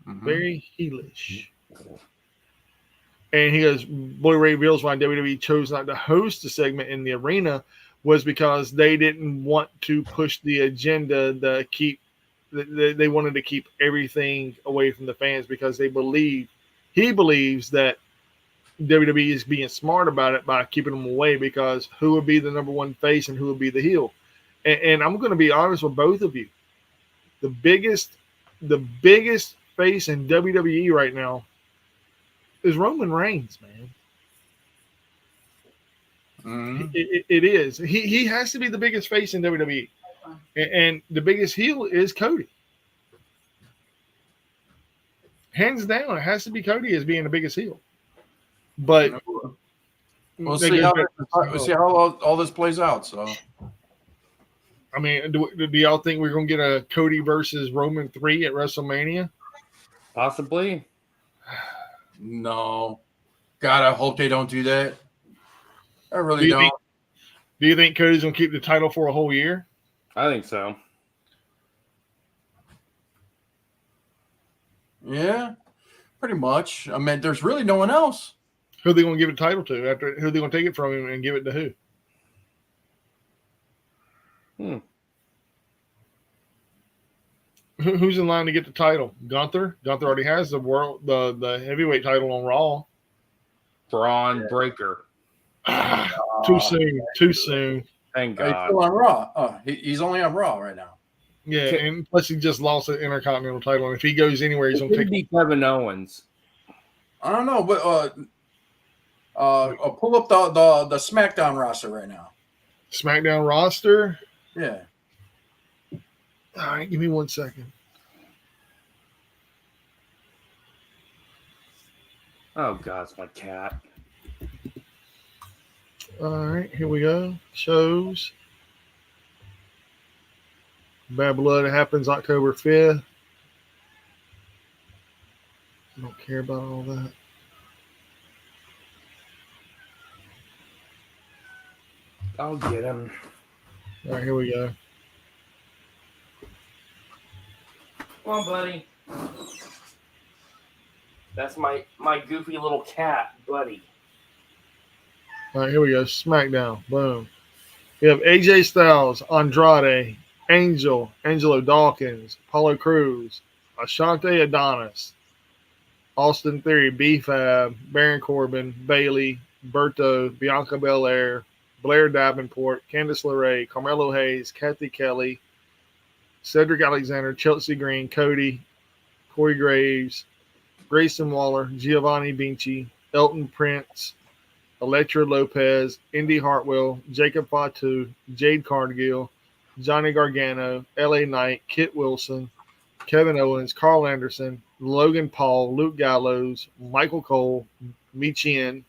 Mm-hmm. Very heelish. And he goes, Bully Ray reveals why WWE chose not to host the segment in the arena was because they didn't want to push the agenda they wanted to keep everything away from the fans because he believes that WWE is being smart about it by keeping them away because who would be the number one face and who would be the heel. And I'm going to be honest with both of you. The biggest face in WWE right now is Roman Reigns, man. Mhm. It is. He has to be the biggest face in WWE, and the biggest heel is Cody. Hands down, it has to be Cody as being the biggest heel. But we'll see how all this plays out. So, I mean, do y'all think we're gonna get a Cody versus Roman 3 at WrestleMania? Possibly. no. God, I hope they don't do that. I really don't. Do you think Cody's gonna keep the title for a whole year? I think so. Yeah, pretty much. I mean, there's really no one else. Who are they gonna give the title to? After who are they gonna take it from him and give it to who? Who's in line to get the title? Gunther. Gunther already has the heavyweight title on Raw. Braun Breaker. Too soon. Too soon. Thank He's God. still on Raw. Oh, he's only on Raw right now. Yeah, and plus he just lost the Intercontinental title. And if he goes anywhere, he's gonna take Kevin Owens. I don't know, but pull up the SmackDown roster right now. SmackDown roster. Yeah. All right, give me 1 second. Oh God, it's my cat. All right, here we go. Shows. Bad Blood happens October 5th. I don't care about all that. I'll get him. All right, here we go. Come on, buddy. That's my goofy little cat, buddy. All right, here we go. SmackDown. Boom. We have AJ Styles, Andrade, Angelo Dawkins, Apollo Crews, Ashante Adonis, Austin Theory, B-Fab, Baron Corbin, Bailey, Berto, Bianca Belair, Blair Davenport, Candice LeRae, Carmelo Hayes, Kathy Kelly, Cedric Alexander, Chelsea Green, Cody, Corey Graves, Grayson Waller, Giovanni Vinci, Elton Prince, Elektra Lopez, Indy Hartwell, Jacob Fatu, Jade Cargill, Johnny Gargano, LA Knight, Kit Wilson, Kevin Owens, Carl Anderson, Logan Paul, Luke Gallows, Michael Cole, Michin,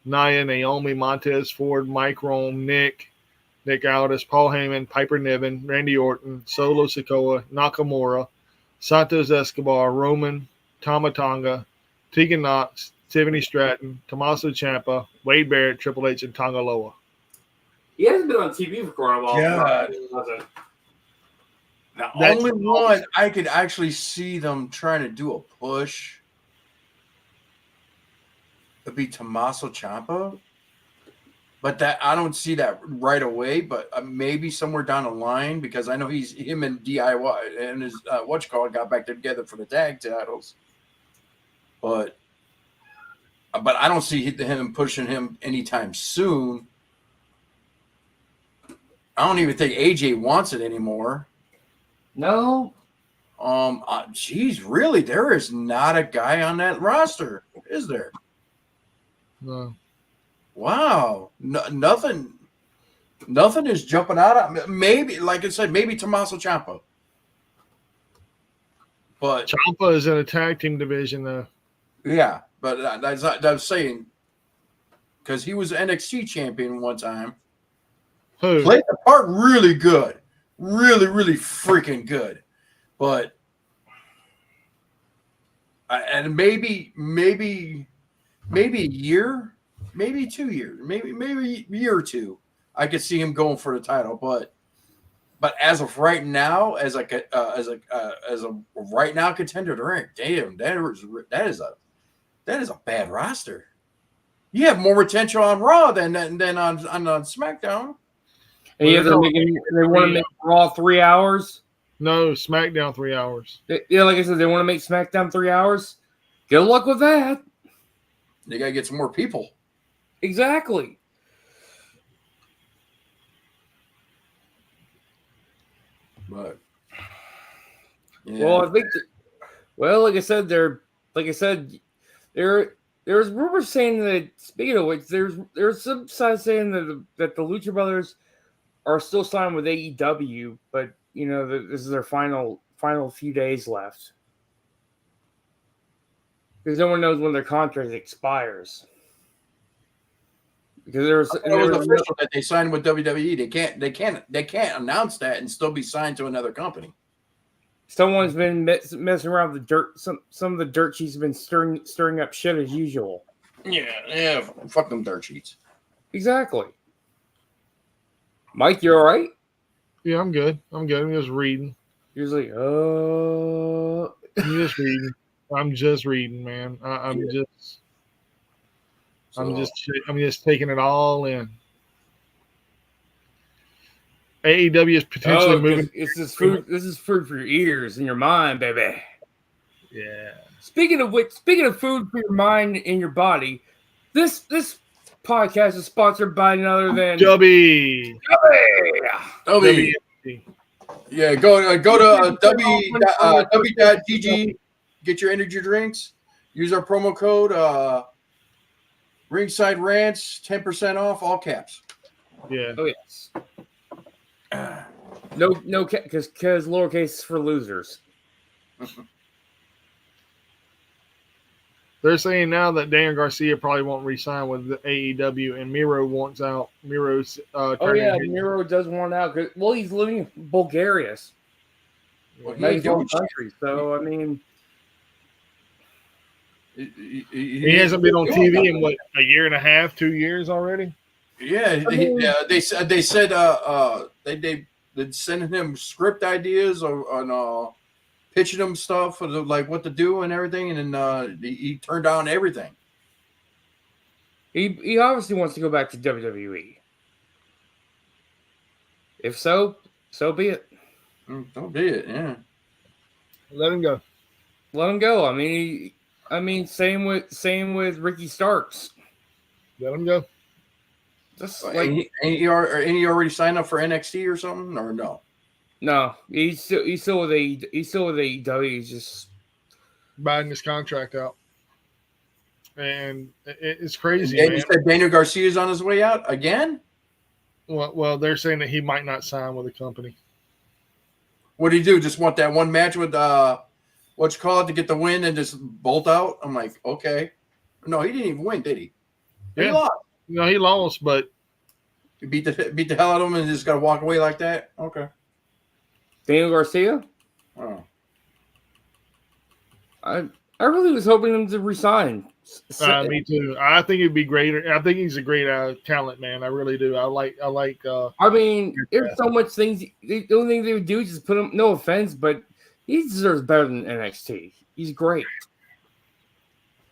Nia, Naomi, Montez Ford, Mike Rome, Nick Aldis, Paul Heyman, Piper Niven, Randy Orton, Solo Sikoa, Nakamura, Santos Escobar, Roman, Tama Tonga, Tegan Knox, Tiffany Stratton, Tommaso Ciampa, Wade Barrett, Triple H, and Tonga Loa. He hasn't been on TV for quite a while. God. The only one I could actually see them trying to do a push would be Tommaso Ciampa. But that I don't see that right away, but maybe somewhere down the line, because I know him and DIY and his got back together for the tag titles. But I don't see him pushing him anytime soon. I don't even think AJ wants it anymore. No. Geez, really, there is not a guy on that roster, is there? No. Wow, nothing is jumping out. Maybe, like I said, maybe Tommaso Ciampa. But Ciampa is in a tag team division, though. Yeah, but that's I was saying, because he was NXT champion one time. Who? Played the part really good. Really, really freaking good. But and maybe a year, maybe 2 years, maybe a year or two, I could see him going for the title. But as of right now, as a right now contender to rank, damn, that is a bad roster. You have more potential on Raw than on SmackDown. And they want to make Raw 3 hours. No, SmackDown 3 hours. Yeah, like I said, they want to make SmackDown 3 hours. Good luck with that. They got to get some more people. Exactly. But yeah. Well, I think. Like I said, they're There's rumors saying that. Speaking of which, there's some sides saying that the Lucha Brothers are still signed with AEW, but this is their final few days left because no one knows when their contract expires. Because it was official that they signed with WWE. They can't announce that and still be signed to another company. Someone's been messing around with the dirt. Some of the dirt sheets have been stirring up shit as usual. Yeah. Fuck them dirt sheets. Exactly. Mike, you all right? Yeah, I'm good. I'm just reading. You're like, I'm just reading. I'm just reading, man. I'm just taking it all in. AEW is potentially moving. This is food for your ears and your mind, baby. Yeah. Speaking of food for your mind and your body, this podcast is sponsored by none other than W. Yeah, go to w.gg. Get your energy drinks. Use our promo code Ringside Rants, 10% off, all caps. Yeah. Oh yes. No, because lowercase is for losers. They're saying now that Daniel Garcia probably won't re-sign with the AEW, and Miro wants out. Miro's Miro does want out. He's living in Bulgaria. Well, country. So I mean, he hasn't been on TV in what, a year and a half, 2 years already. Yeah, they said they're sending him script ideas on pitching him stuff for like what to do and everything, and then he turned down everything. He obviously wants to go back to WWE. If so be it. So be it. Yeah. Let him go. Let him go. I mean, same with Ricky Starks. Let him go. Just like ain't he already signed up for NXT or something, or no? No, he's still with AEW. He's just buying his contract out, and it's crazy. And you said Daniel Garcia is on his way out again. Well, they're saying that he might not sign with the company. What did he do? Just want that one match with what you call it to get the win and just bolt out? I'm like, okay. No, he didn't even win, did he? Yeah. He lost. No, he lost, but he beat the hell out of him and just got to walk away like that. Okay. Daniel Garcia. Oh. I really was hoping him to resign. Me too. I think it'd be great. I think he's a great talent, man. I really do. I like. I mean, there's so much things. The only thing they would do is just put him. No offense, but he deserves better than NXT. He's great.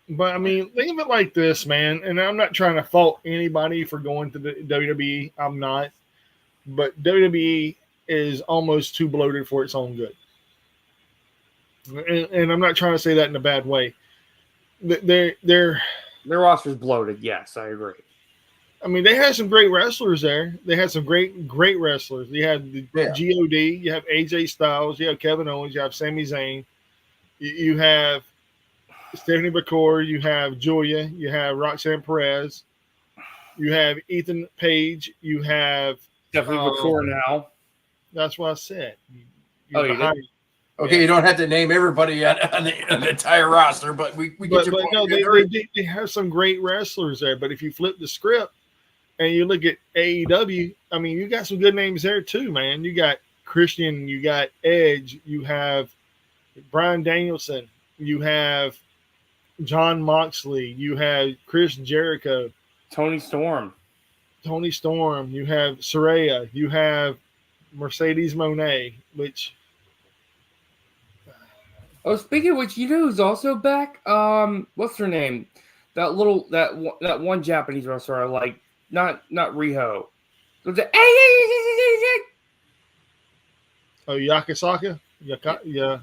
But I mean, think of it like this, man. And I'm not trying to fault anybody for going to the WWE. I'm not. But WWE is almost too bloated for its own good. And I'm not trying to say that in a bad way. Their roster's bloated. Yes, I agree. I mean, they had some great wrestlers there. They had some great wrestlers. You had the God. You have AJ Styles. You have Kevin Owens. You have Sami Zayn. You have Stephanie McCord. You have Julia. You have Roxanne Perez. You have Ethan Page. You have Stephanie McCord now. That's what I said. Okay, you don't have to name everybody on the entire roster, but we get your point. No, they have some great wrestlers there. But if you flip the script and you look at AEW, I mean, you got some good names there too, man. You got Christian, you got Edge, you have Bryan Danielson, you have John Moxley, you have Chris Jericho, Tony Storm, you have Saraya, you have Mercedes Moné, which. Oh, speaking of which, you know who's also back? What's her name? That one Japanese wrestler I like. Not Riho. Oh, Yakasaka? Yeah.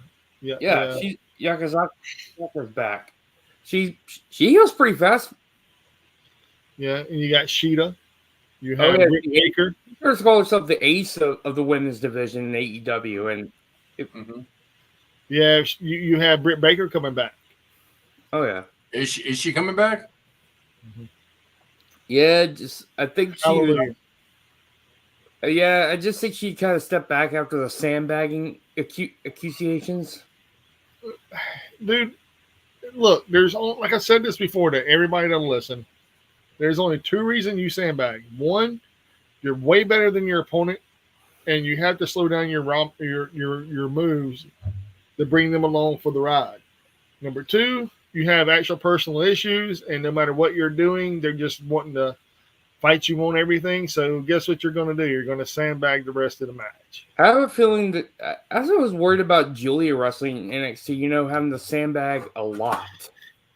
She's Yakasaka's back. She heals pretty fast. Yeah, and you got Sheeta. You have Britt Baker. She first called herself the ace of the women's division in AEW, and yeah, you have Britt Baker coming back. Oh yeah, Is she coming back? Yeah, I think she. Hallelujah. Yeah, I just think she kind of stepped back after the sandbagging accusations. Dude, look, there's only, like I said this before to everybody that'll listen. There's only two reasons you sandbag. One, you're way better than your opponent, and you have to slow down your moves to bring them along for the ride. Number two, you have actual personal issues, and no matter what you're doing, they're just wanting to fight you on everything. So guess what you're going to do? You're going to sandbag the rest of the match. I have a feeling that as I was worried about Julia wrestling in NXT, having to sandbag a lot.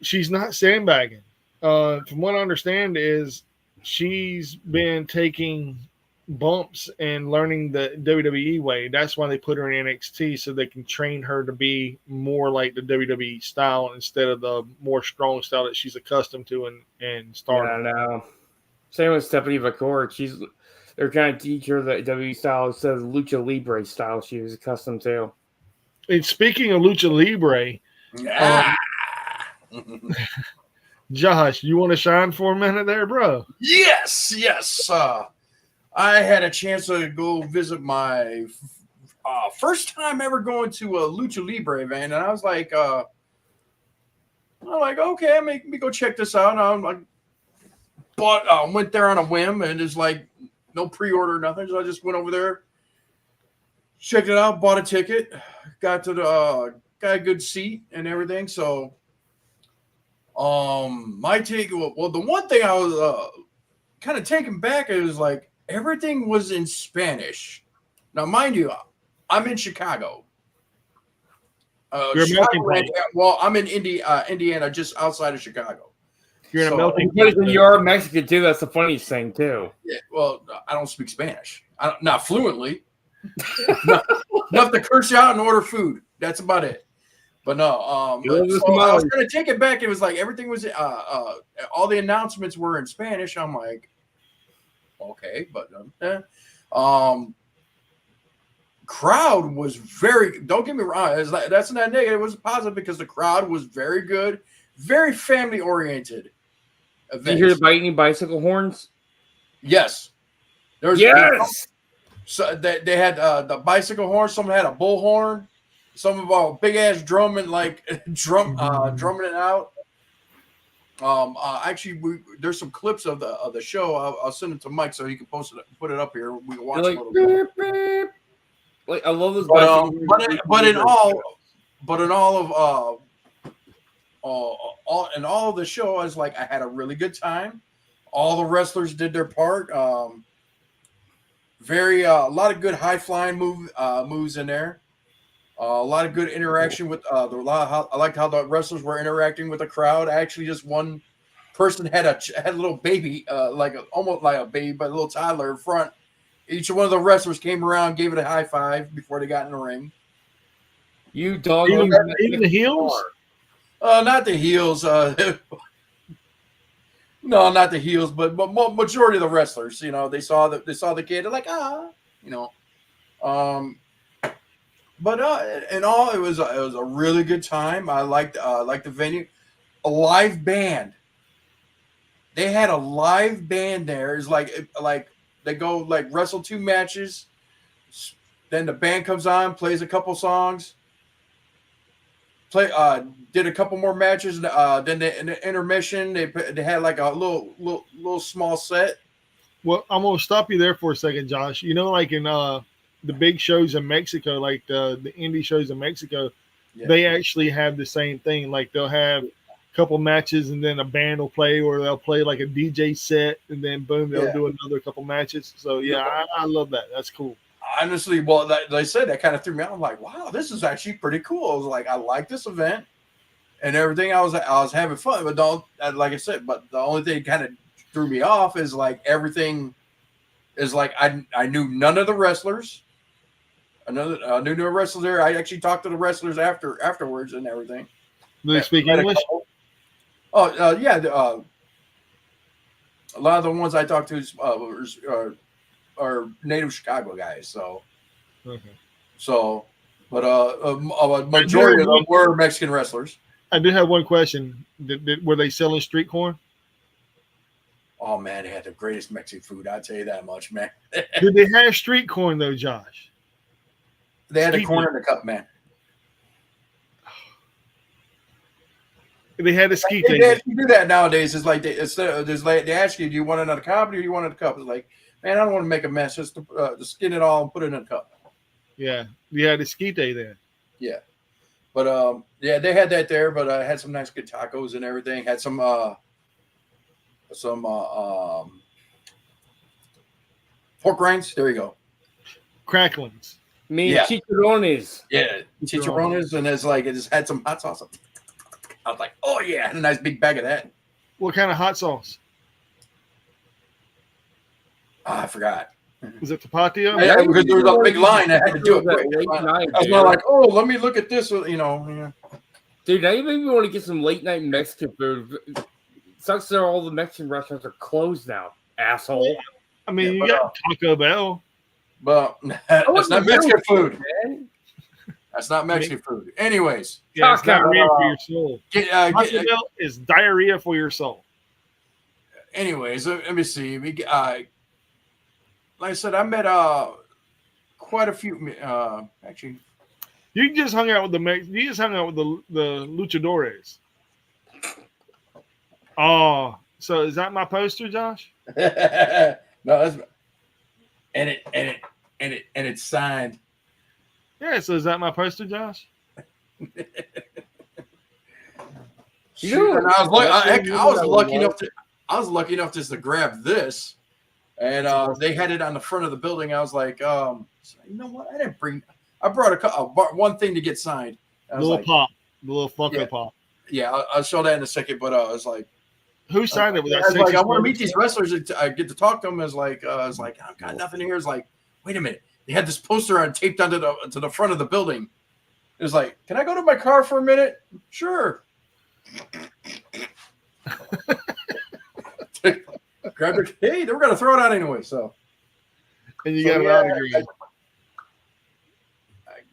She's not sandbagging. From what I understand is she's been taking bumps and learning the WWE way. That's why they put her in NXT, so they can train her to be more like the WWE style instead of the more strong style that she's accustomed to and Stardom. Yeah, I know. Same with Stephanie McCourt. They're trying to teach her the WWE style instead of the Lucha Libre style she was accustomed to. And speaking of Lucha Libre, Josh, you want to shine for a minute there, bro? Yes. I had a chance to go visit my first time ever going to a Lucha Libre event, and I was like, okay, let me go check this out. And I'm like, went there on a whim, and it's like no pre-order, nothing. So I just went over there, checked it out, bought a ticket, got a good seat and everything. So, my take. Well, the one thing I was kind of taken back is like everything was in Spanish. Now, mind you, I'm in Chicago. Well, I'm in Indiana, just outside of Chicago. You're in a melting pot. You are Mexican too. That's the funniest thing too. Yeah, well, I don't speak Spanish. Not fluently. Enough to curse you out and order food. That's about it. But no, I was going to take it back. It was like everything was all the announcements were in Spanish. I'm like, okay, but crowd was very. Don't get me wrong. That's not negative. It was positive because the crowd was very good, very family oriented. Did you hear the any bicycle horns? Yes. Yes. So they had the bicycle horn. Someone had a bullhorn. Some of our big ass drumming, drumming it out. Actually, there's some clips of the show. I'll send it to Mike so he can put it up here. We can watch it a little bit. Beep. Like I love this. But in all of the show, I was like, I had a really good time. All the wrestlers did their part. A lot of good high flying moves in there. A lot of good interaction with I liked how the wrestlers were interacting with the crowd. Actually, just one person had a little baby, almost like a baby, but a little toddler in front. Each one of the wrestlers came around, gave it a high five before they got in the ring. You dog, even the heels? Not the heels. No, not the heels, but majority of the wrestlers. They saw the kid. They're like, But in all, it was a really good time. I liked the venue. A live band. They had a live band there. It's like they go wrestle 2 matches. Then the band comes on, plays a couple songs. Did a couple more matches. Then in the intermission, they had like a little small set. Well, I'm gonna stop you there for a second, Josh. Like in the big shows in Mexico, like the indie shows in Mexico, they actually have the same thing. Like they'll have a couple matches and then a band will play, or they'll play like a DJ set and then boom, they'll do another couple matches. So I love that. That's cool. Honestly, well, they said that kind of threw me out. I'm like, wow, this is actually pretty cool. I was like, I like this event and everything. I was having fun, but like I said, but the only thing kind of threw me off is like everything is like I knew none of the wrestlers. I knew no wrestlers there. I actually talked to the wrestlers afterwards and everything. Do they speak English? Yeah. A lot of the ones I talked to are native Chicago guys. So, but a majority of them were Mexican wrestlers. I do have one question. Were they selling street corn? Oh man, they had the greatest Mexican food. I'll tell you that much, man. Did they have street corn though, Josh? They had a corn in the cup, man. They had a skeet. They actually do that nowadays. It's like they ask you, do you want another cup or do you want another cup? It's like, man, I don't want to make a mess. Just to skin it all and put it in a cup. Yeah, you had a skeet then. Yeah, but yeah, they had that there. But I had some nice good tacos and everything. Had some pork rinds. There you go. Cracklings. Chicharrones. Yeah, chicharrones, and it just had some hot sauce. I was like, oh yeah, and a nice big bag of that. What kind of hot sauce? I forgot. Was it Tapatio? Yeah, because there was a big line. I had to do it quick. I was not like, oh, let me look at this. Yeah. Dude, now you made me want to get some late night Mexican food. Sucks that all the Mexican restaurants are closed now, asshole. I mean, you got Taco Bell. But that's not Mexican food. Man. That's not Mexican food. Anyways. Yeah, it's diarrhea for your soul. Taco Bell is diarrhea for your soul. Anyways, let me see. Like I said, I met quite a few. Actually, you just hung out with the luchadores. Oh, so is that my poster, Josh? No, that's and it's signed. Yeah, so is that my poster, Josh? Shoot, I was lucky enough just to grab this. And they had it on the front of the building. I was like, you know what? I brought one thing to get signed. The little Funko Pop. Yeah, I'll show that in a second. But I was like, who signed it? With that? I want to meet these wrestlers. I get to talk to them. I was like, I've got nothing here. It's like, wait a minute. They had this poster taped onto the front of the building. It was like, can I go to my car for a minute? Sure. Grab it. Hey, they were gonna throw it out anyway. So, and you got an autograph,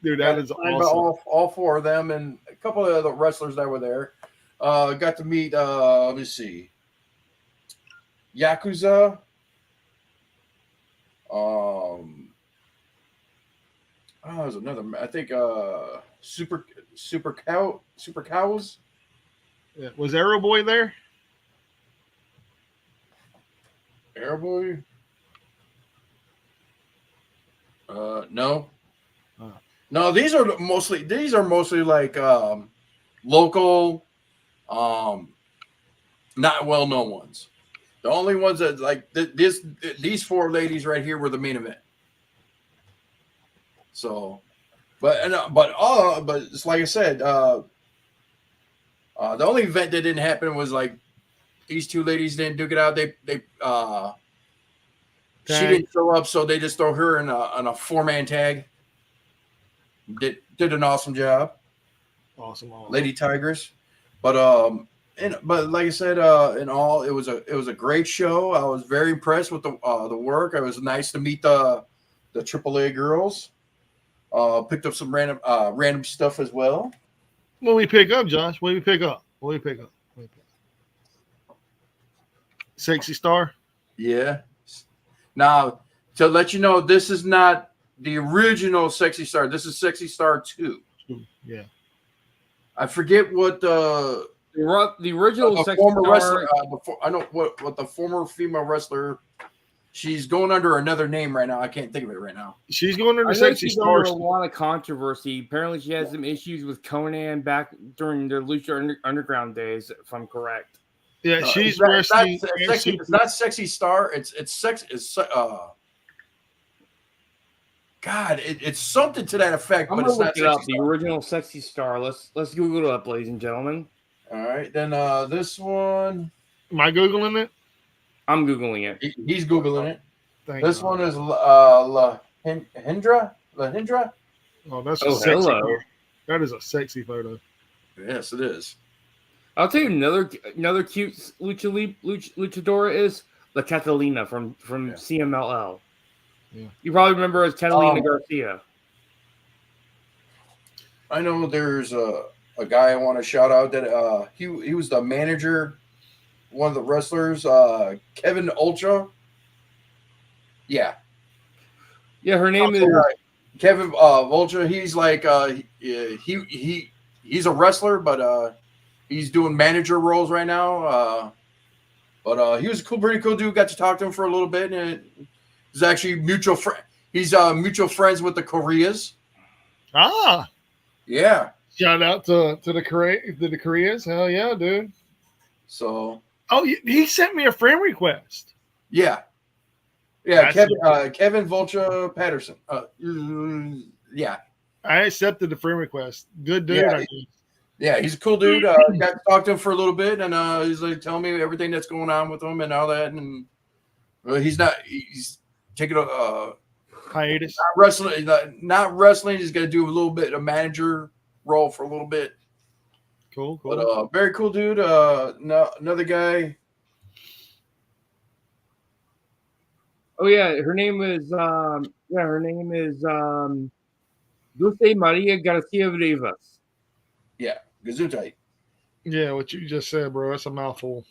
dude. That is awesome. All four of them and a couple of the wrestlers that were there. Got to meet. Let me see. Yakuza. There's another. I think Super Cows. Yeah. Was Arrow Boy there? Airboy? No. No, these are mostly like local, not well-known ones. The only ones that like these four ladies right here were the main event. So, but it's like I said, the only event that didn't happen was like these two ladies didn't duke it out. She didn't show up, so they just throw her in a 4-man tag. Did an awesome job. Awesome. Lady Tigers. But like I said, in all, it was a great show. I was very impressed with the work. It was nice to meet the AAA girls. Picked up some random stuff as well. What we pick up, Josh? What do we pick up? Sexy Star? Yeah. Now, to let you know, this is not the original Sexy Star. This is Sexy Star 2. Yeah. I forget what the original the Sexy former Star. wrestler. I know what the former female wrestler. She's going under another name right now. I can't think of it right now. She's going under Sexy Star. Star. A lot of controversy. Apparently, she has some issues with Conan back during the Lucha Underground days, if I'm correct. Yeah, she's wrestling. It's not Sexy Star. It's sex. God, it's something to that effect. I'm gonna look it up. The original Sexy Star. Let's Google it up, ladies and gentlemen. All right, then this one. Am I googling it? I'm googling it. He's googling it. This one is La Hindra. Oh, that's a sexy photo. That is a sexy photo. Yes, it is. I'll tell you another cute luchadora is La Catalina from CMLL. Yeah. You probably remember as Catalina Garcia. I know there's a guy I want to shout out that he was the manager, one of the wrestlers, Kevin Ultra. Yeah. Yeah, her name is Kevin Ultra. He's like he's a wrestler, but he's doing manager roles right now. But he was a pretty cool dude. Got to talk to him for a little bit, and he's actually mutual friend. He's mutual friends with the Koreas. Ah, yeah. Shout out to the Koreas. Hell yeah, dude. So. Oh, he sent me a friend request. Yeah. Yeah, Kevin Vulture Patterson. Yeah. I accepted the friend request. Good dude. Yeah, he's a cool dude. Got to talk to him for a little bit, and he's like telling me everything that's going on with him and all that. And he's taking a hiatus. Not wrestling. He's got to do a little bit of manager role for a little bit. Cool. But very cool dude. Another guy. Oh yeah, her name is Dulce Maria Garcia Rivas. Yeah, Gesundheit. Yeah, what you just said, bro. That's a mouthful.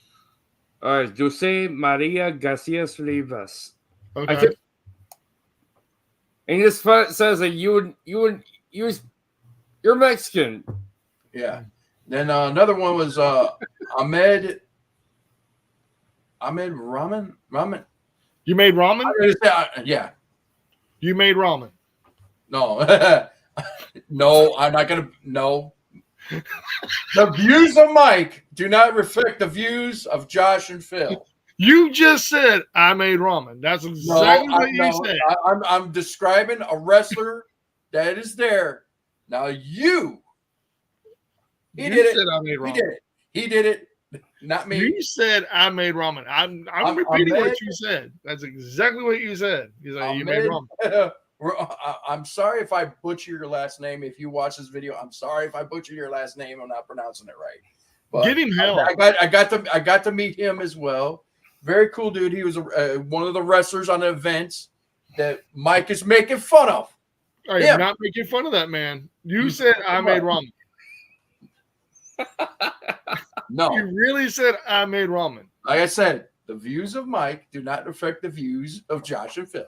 All right, Dulce Maria Garcia Rivas. Okay. And this says that you're Mexican. Yeah. Then another one was Ahmed Ramen. You made ramen? Yeah. You made ramen? No. No, I'm not going to. No. The views of Mike do not reflect the views of Josh and Phil. You just said I made ramen. That's exactly what you said. I'm describing a wrestler that is there. Now you did it. I made ramen. He did it. Not me. You said I made ramen. I'm repeating what you said. That's exactly what you said. You said you made ramen. I'm sorry if I butcher your last name. If you watch this video, I'm sorry if I butcher your last name. I'm not pronouncing it right. But give him hell. I got to meet him as well. Very cool dude. He was one of the wrestlers on the events that Mike is making fun of. I'm not making fun of that man. You said I made ramen. No, you really said I made ramen. Like I said, the views of Mike do not affect the views of Josh and Phil.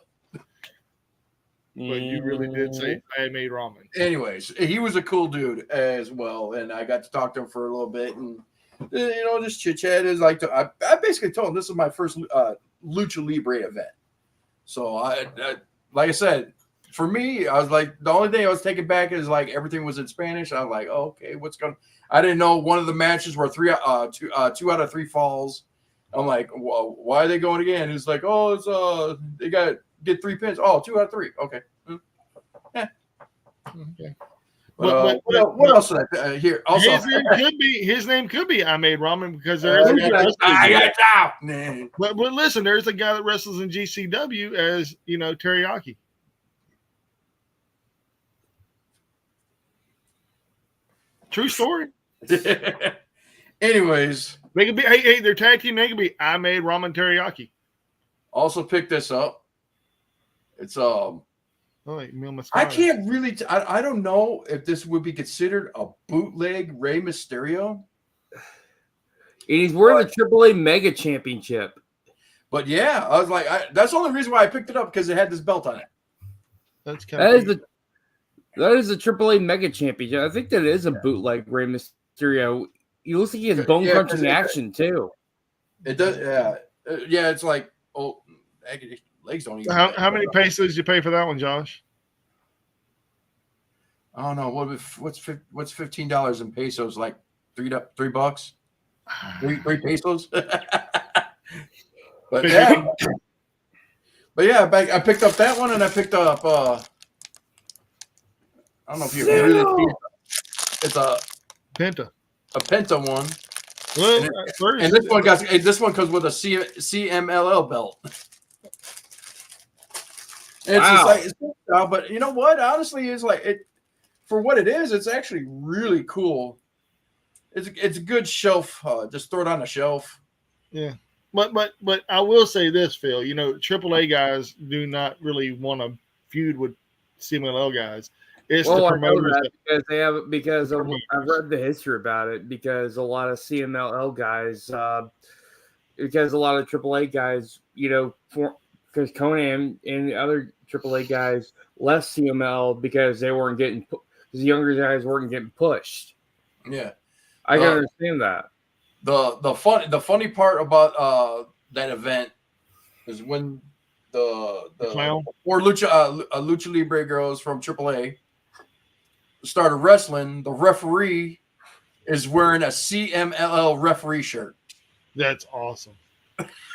But you really did say I made ramen. Anyways, he was a cool dude as well, and I got to talk to him for a little bit, and just chit chat. Is like I basically told him this is my first Lucha Libre event. So I like I said, for me, I was like the only thing I was taken back is like everything was in Spanish. I was like, oh, okay, what's going? I didn't know one of the matches were two out of three falls. I'm like, well, why are they going again? It's like, oh, it's they get 3 pins. Oh, 2 out of 3. Okay. Yeah. Okay. What else did I hear? Also, his name could be I made ramen because there is but listen, there's a guy that wrestles in GCW as teriyaki. True story. Anyways, they could be hey, they're tag team. They could be I made ramen teriyaki. Also pick this up. It's I can't really. I don't know if this would be considered a bootleg Rey Mysterio. And he's wearing the AAA Mega Championship. But yeah, I was like, that's the only reason why I picked it up because it had this belt on it. That's kind of that is the AAA Mega Championship. I think that is a bootleg Rey Mysterio. He looks like he has bone crunching action too. It does, yeah. It's like legs don't even. How many pesos did you pay for that one, Josh? I don't know. What's $15 in pesos? Like $3? Three pesos. But yeah, I picked up that one, and I picked up. I don't know if you really see it. It's a Penta one. Well, and this one comes with a CMLL belt. It's but you know what? Honestly, it's like it for what it is. It's actually really cool. It's a good shelf. Just throw it on a shelf. Yeah, but I will say this, Phil. AAA guys do not really want to feud with CMLL guys. It's well, the I know promoters that because they have because of, promoters. I've read the history about it because a lot of CMLL guys, because a lot of AAA guys, because Conan and the other AAA guys left CML because they weren't getting because the younger guys weren't getting pushed. Yeah, I can understand that. The funny part about that event is when the clown four Lucha Libre girls from AAA started wrestling, the referee is wearing a CMLL referee shirt. That's awesome.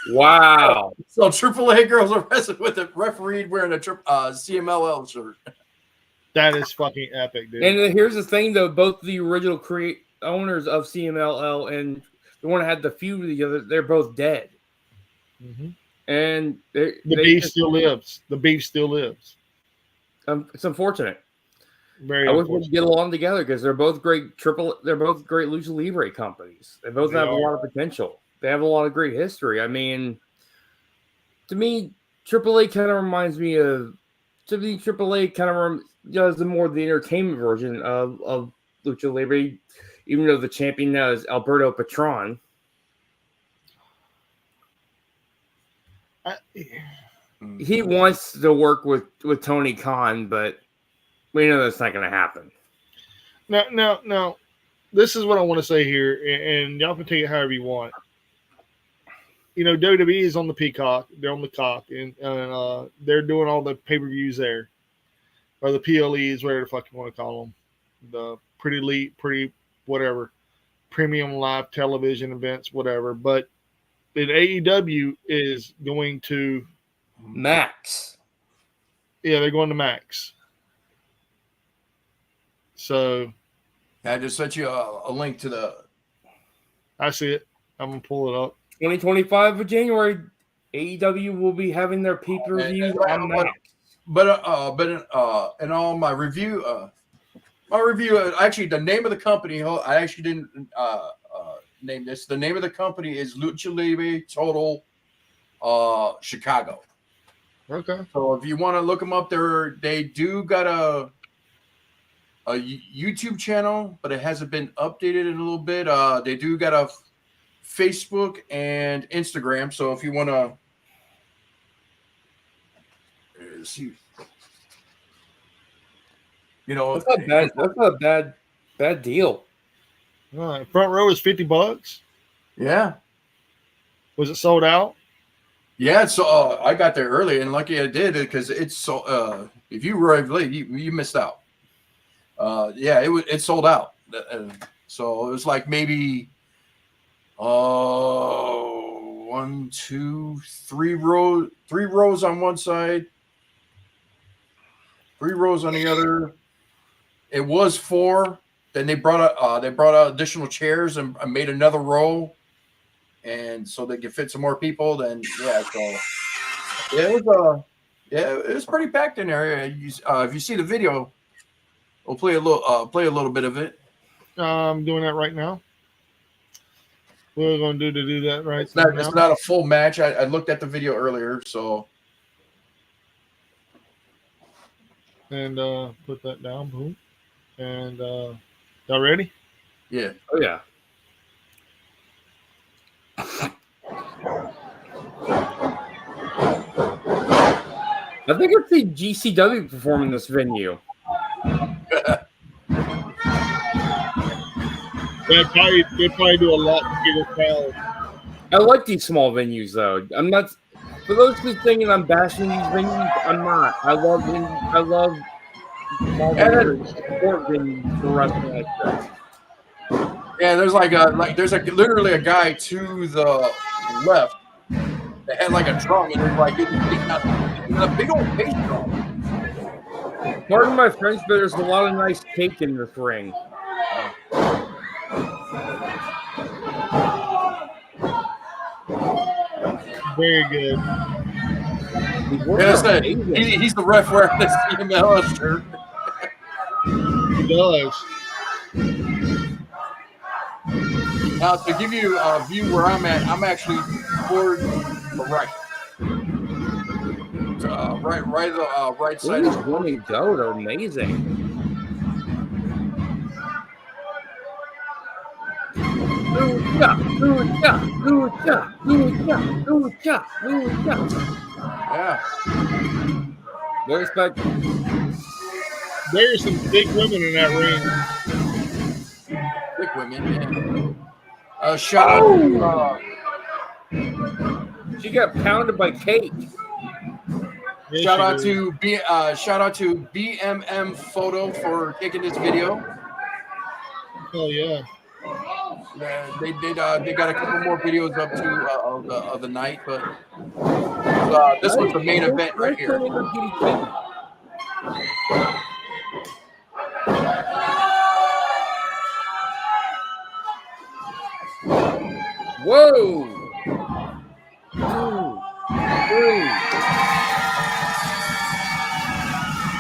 Wow. So AAA girls are wrestling with a referee wearing a CMLL shirt. That is fucking epic, dude. And here's the thing, though: both the original owners of CMLL and the one that had the feud with each other, they're both dead. Mm-hmm. And the beef still lives. The beef still lives. It's unfortunate. Very I wish we could get along together because they're both great They're both great Lucha Libre companies. They both have a lot of potential. They have a lot of great history. I mean, to me, AAA kind of reminds me of. To me, AAA kind of does the more the entertainment version of Lucha Libre, even though the champion now is Alberto Patron. He wants to work with Tony Khan, but we know that's not going to happen. Now, this is what I want to say here, and y'all can take it however you want. WWE is on the Peacock. They're on the cock, and they're doing all the pay-per-views there. Or the PLEs, whatever the fuck you want to call them. The pretty elite, pretty whatever. Premium live television events, whatever. But AEW is going to Max. Yeah, they're going to Max. So I just sent you a link to the. I see it. I'm gonna pull it up. 2025 of January, AEW will be having their pay-per-views on Max. But in all my review, actually the name of the company, I actually didn't name this. The name of the company is Lucha Libre Total Chicago. Okay. So if you want to look them up, they do got a YouTube channel, but it hasn't been updated in a little bit. They do got a Facebook and Instagram. So if you want to see, that's not a bad deal. All right. Front row is $50. Yeah. Was it sold out? Yeah, so I got there early, and lucky I did because it's so. If you arrived late, you missed out. Yeah, it sold out. So it was like maybe 1, 2, 3 rows on one side, 3 rows on the other. It was 4. Then they brought out additional chairs and made another row, and so they could fit some more people. Then it was pretty packed in there. If you see the video, we'll play a little bit of it. I'm doing that right now. What we're going to do that right it's not, now? It's not a full match. I looked at the video earlier, so. And put that down, boom. And y'all ready? Yeah. Oh, yeah. I think I'd see GCW perform in this venue. They'd probably do a lot to get a crowd. I like these small venues, though. I'm not. For those who thinking I'm bashing these venues, I'm not. I love small venues, sport venues for wrestling like this. Yeah, there's literally a guy to the left that had like a drum, and it's like it's a big old bass drum. Pardon my French, but there's a lot of nice cake in this ring. Very good. He's the ref wearing this CMLL shirt. He does. Now, to give you a view where I'm at, I'm actually toward the right. Right side. These women go are amazing. Yeah. What respect? There's some big women in that ring. Big women, yeah. Shout out to She got pounded by Kate. Yeah, shout she out did. to shout out to BMM Photo for taking this video. Oh yeah. They got a couple more videos up to of the night, but this was the main event right here. Whoa! 2, 3.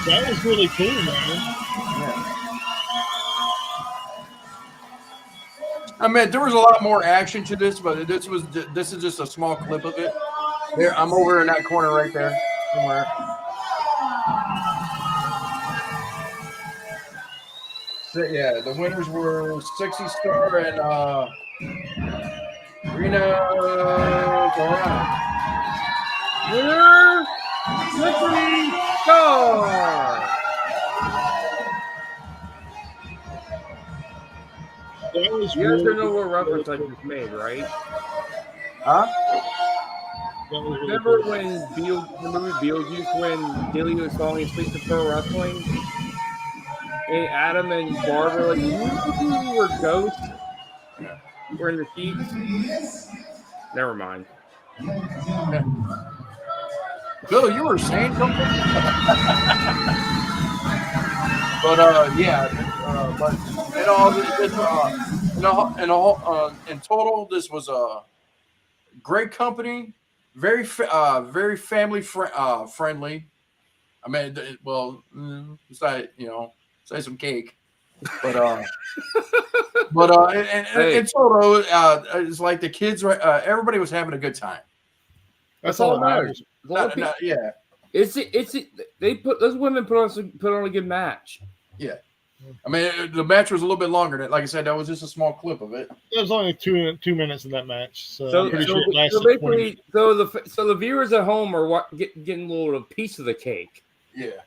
That was really cool, man. Yeah. I mean, there was a lot more action to this, but this is just a small clip of it. There, I'm over in that corner right there somewhere. So, yeah, the winners were 60 Star and Rena. Winner, 60 Star. That was You guys really don't know what reference I just made, right? Huh? That was really Remember cool. when the movie Beetlejuice, when Dilly was falling asleep to pro wrestling? And Adam and Barb were like, "You were ghosts. We're in the sheets." Never mind. Bill, you were saying something? But but in total, this was a great company, very family friendly. I mean, besides say some cake, but in total, it's like the kids, everybody was having a good time. That's all that matters. Yeah. Those women put on a good match. Yeah. I mean, the match was a little bit longer. Like I said, that was just a small clip of it. There was only 2 minutes in that match, so I'm pretty sure it lasted so 20 minutes. So the viewers at home are getting a little piece of the cake. Yeah.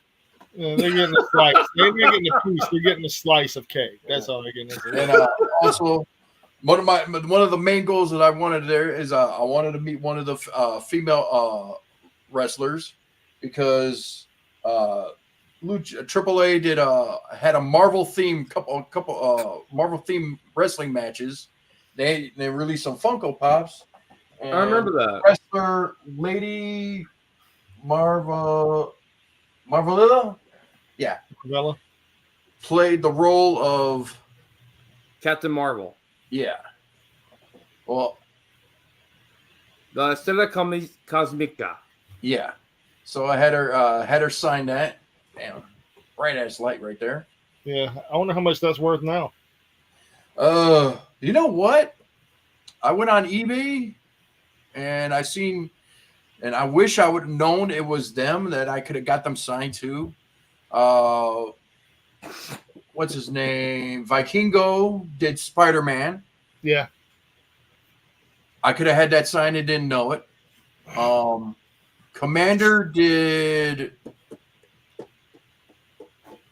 They're getting a slice. They're not getting a piece. They're getting a slice of cake. That's all they're getting. And also, one of the main goals that I wanted there is I wanted to meet one of the female wrestlers because AAA had a Marvel themed couple Marvel themed wrestling matches. They released some Funko Pops. I remember that wrestler Lady Marvelilla, yeah, Marvelilla played the role of Captain Marvel. Yeah. Well, the Stella Cosmica. Yeah. So I had her sign that. Damn, bright ass light right there. Yeah, I wonder how much that's worth now. You know what? I went on eBay and I seen, and I wish I would have known it was them that I could have got them signed to. What's his name? Vikingo did Spider-Man. Yeah. I could have had that signed and didn't know it. Commander did.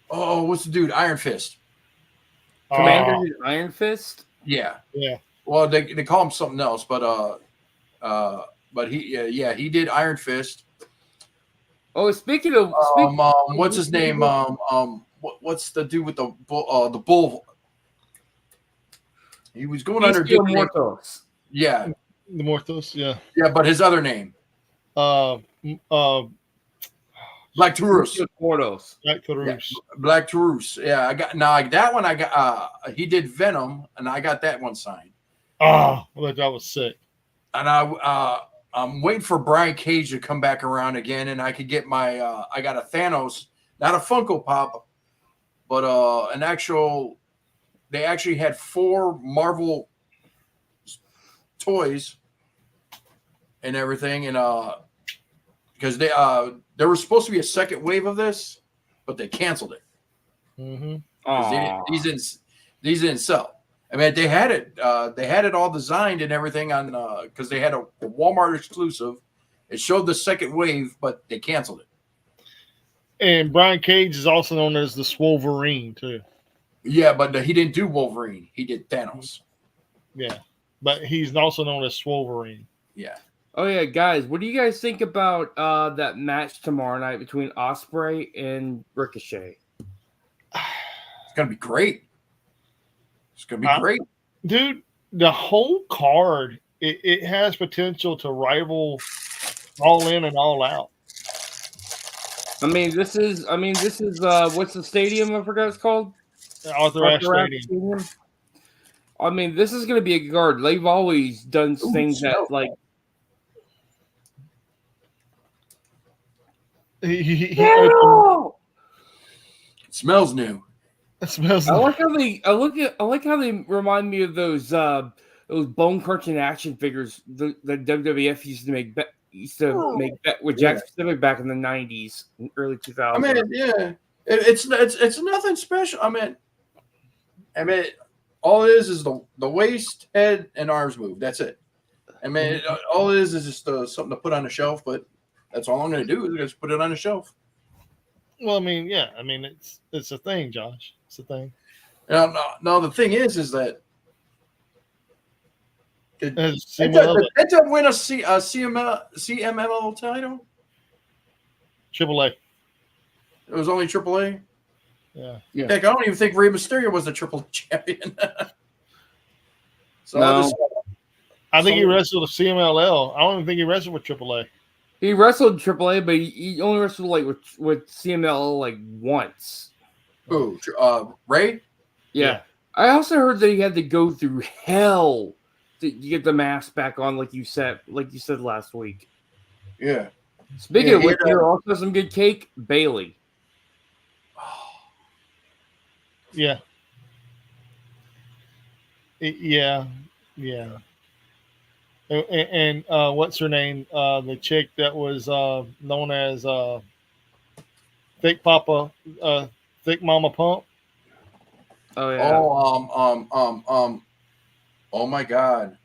Oh, what's the dude? Iron Fist. Commander did Iron Fist? Yeah. Yeah. Well, they call him something else, but he did Iron Fist. Oh, speaking of what's his name? What's the dude with the bull? He was going under Mortos. Yeah, the Mortos. Yeah. Yeah, but his other name. Black Taurus. Mortos. Black Taurus. Yeah, Black Taurus. Yeah, I got that one. I got. He did Venom, and I got that one signed. Oh, that was sick. And I'm waiting for Brian Cage to come back around again, and I could get my. I got a Thanos, not a Funko Pop, but an actual. They actually had 4 Marvel toys and everything, and because there was supposed to be a second wave of this, but they canceled it. Mm-hmm. These didn't sell. I mean, they had it. They had it all designed and everything on because they had a Walmart exclusive. It showed the second wave, but they canceled it. And Brian Cage is also known as the Swolverine too. Yeah, but he didn't do Wolverine. He did Thanos. Yeah, but he's also known as Swolverine. Yeah. Oh yeah, guys, what do you guys think about that match tomorrow night between Ospreay and Ricochet? It's gonna be great. It's gonna be great, dude. The whole card it has potential to rival All In and All Out. I mean, this is what's the stadium? I forgot it's called. Arthur Ashe Stadium. I mean, this is going to be a guard. They've always done things that like. It smells new. It smells. I like how they remind me of those bone crunching action figures the WWF used to make with Jack Pacific back in the 90s, early 2000s. I mean, yeah, it's nothing special. I mean, all it is the waist, head, and arms move. That's it. I mean, all it is just something to put on the shelf. But that's all I'm going to do is just put it on the shelf. Well, I mean, yeah, I mean it's a thing, Josh. It's a thing. Now the thing is that did that win a CMLL title? AAA. It was only AAA. Yeah. Heck, I don't even think Rey Mysterio was the triple champion. I think he wrestled a CMLL. I don't even think he wrestled with AAA. He wrestled AAA, but he only wrestled like with CMLL like once. Who? Ray? Yeah. I also heard that he had to go through hell to get the mask back on, like you said last week. Yeah. Speaking of which, there also some good cake, Bailey. Yeah. Yeah. And what's her name? The chick that was known as Thick Papa, Thick Mama Pump. Oh yeah. Oh my God,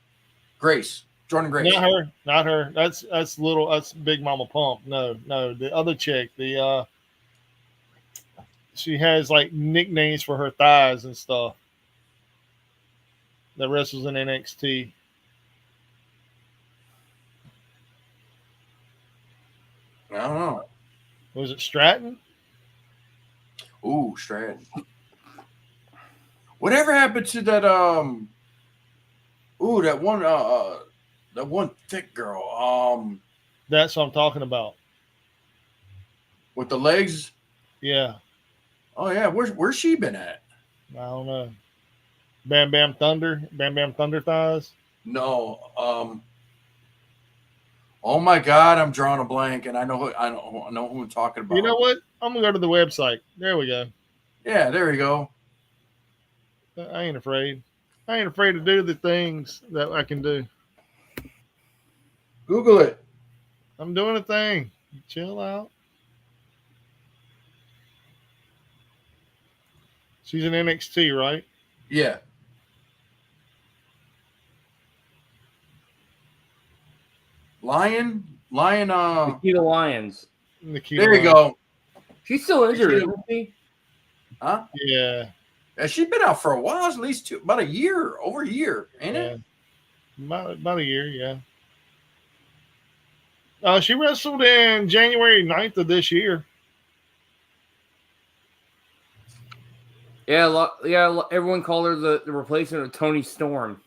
Jordan Grace. Not her. That's Big Mama Pump. No, the other chick. She has like nicknames for her thighs and stuff. That wrestles in NXT. I don't know. Was it Stratton? Ooh, Stratton. Whatever happened to that? That one thick girl. That's what I'm talking about. With the legs. Yeah. Oh yeah, where's she been at? I don't know. Bam Bam Thunder thighs. No. Oh my God, I'm drawing a blank, and I know who I'm talking about. You know what? I'm gonna go to the website. There we go. Yeah, there we go. I ain't afraid. I ain't afraid to do the things that I can do. Google it. I'm doing a thing. Chill out. She's in NXT, right? Yeah. Lion. Nikita Lyons. There you go. She's still injured, isn't she? Huh? Yeah. She's been out for a while, at least about a year, over a year, ain't it? About a year, yeah. She wrestled in January 9th of this year. Yeah, everyone called her the replacement of Tony Storm.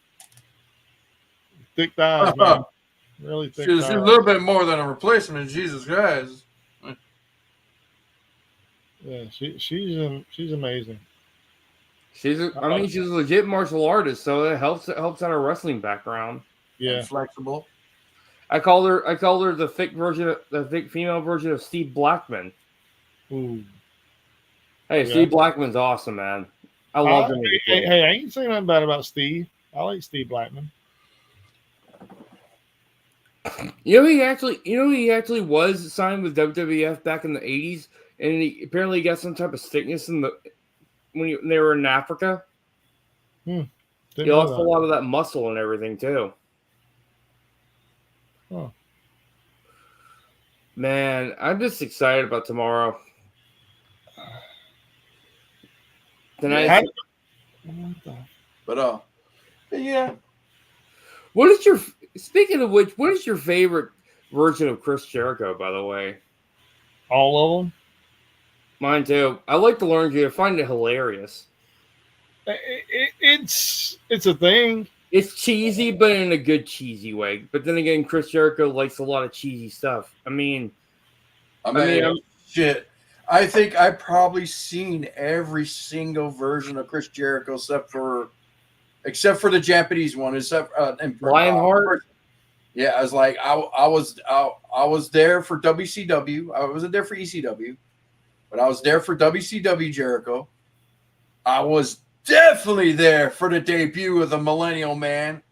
Thick thighs, man. Really thick thighs. She's a little bit more than a replacement, Jesus Christ. Yeah, she's amazing. She's a legit martial artist, so it helps out her wrestling background. Yeah, and flexible. I called her the thick female version of Steve Blackman. Ooh. Hey, yeah. Steve Blackman's awesome, man. I love him. Hey, I ain't saying nothing bad about Steve. I like Steve Blackman. You know he actually was signed with WWF back in the 80s, and he apparently got some type of sickness when they were in Africa. I He lost a lot of that muscle and everything too. Huh. Man, I'm just excited about tomorrow. Tonight. But yeah. What is your speaking of which? What is your favorite version of Chris Jericho? By the way, all of them. Mine too. I like the Learn G. I find it hilarious. It's a thing. It's cheesy, but in a good cheesy way. But then again, Chris Jericho likes a lot of cheesy stuff. I mean, shit. I think I've probably seen every single version of Chris Jericho except for the Japanese one, Lionheart. Yeah, I was like, I was there for WCW. I wasn't there for ECW, but I was there for WCW Jericho. I was definitely there for the debut of the Millennial Man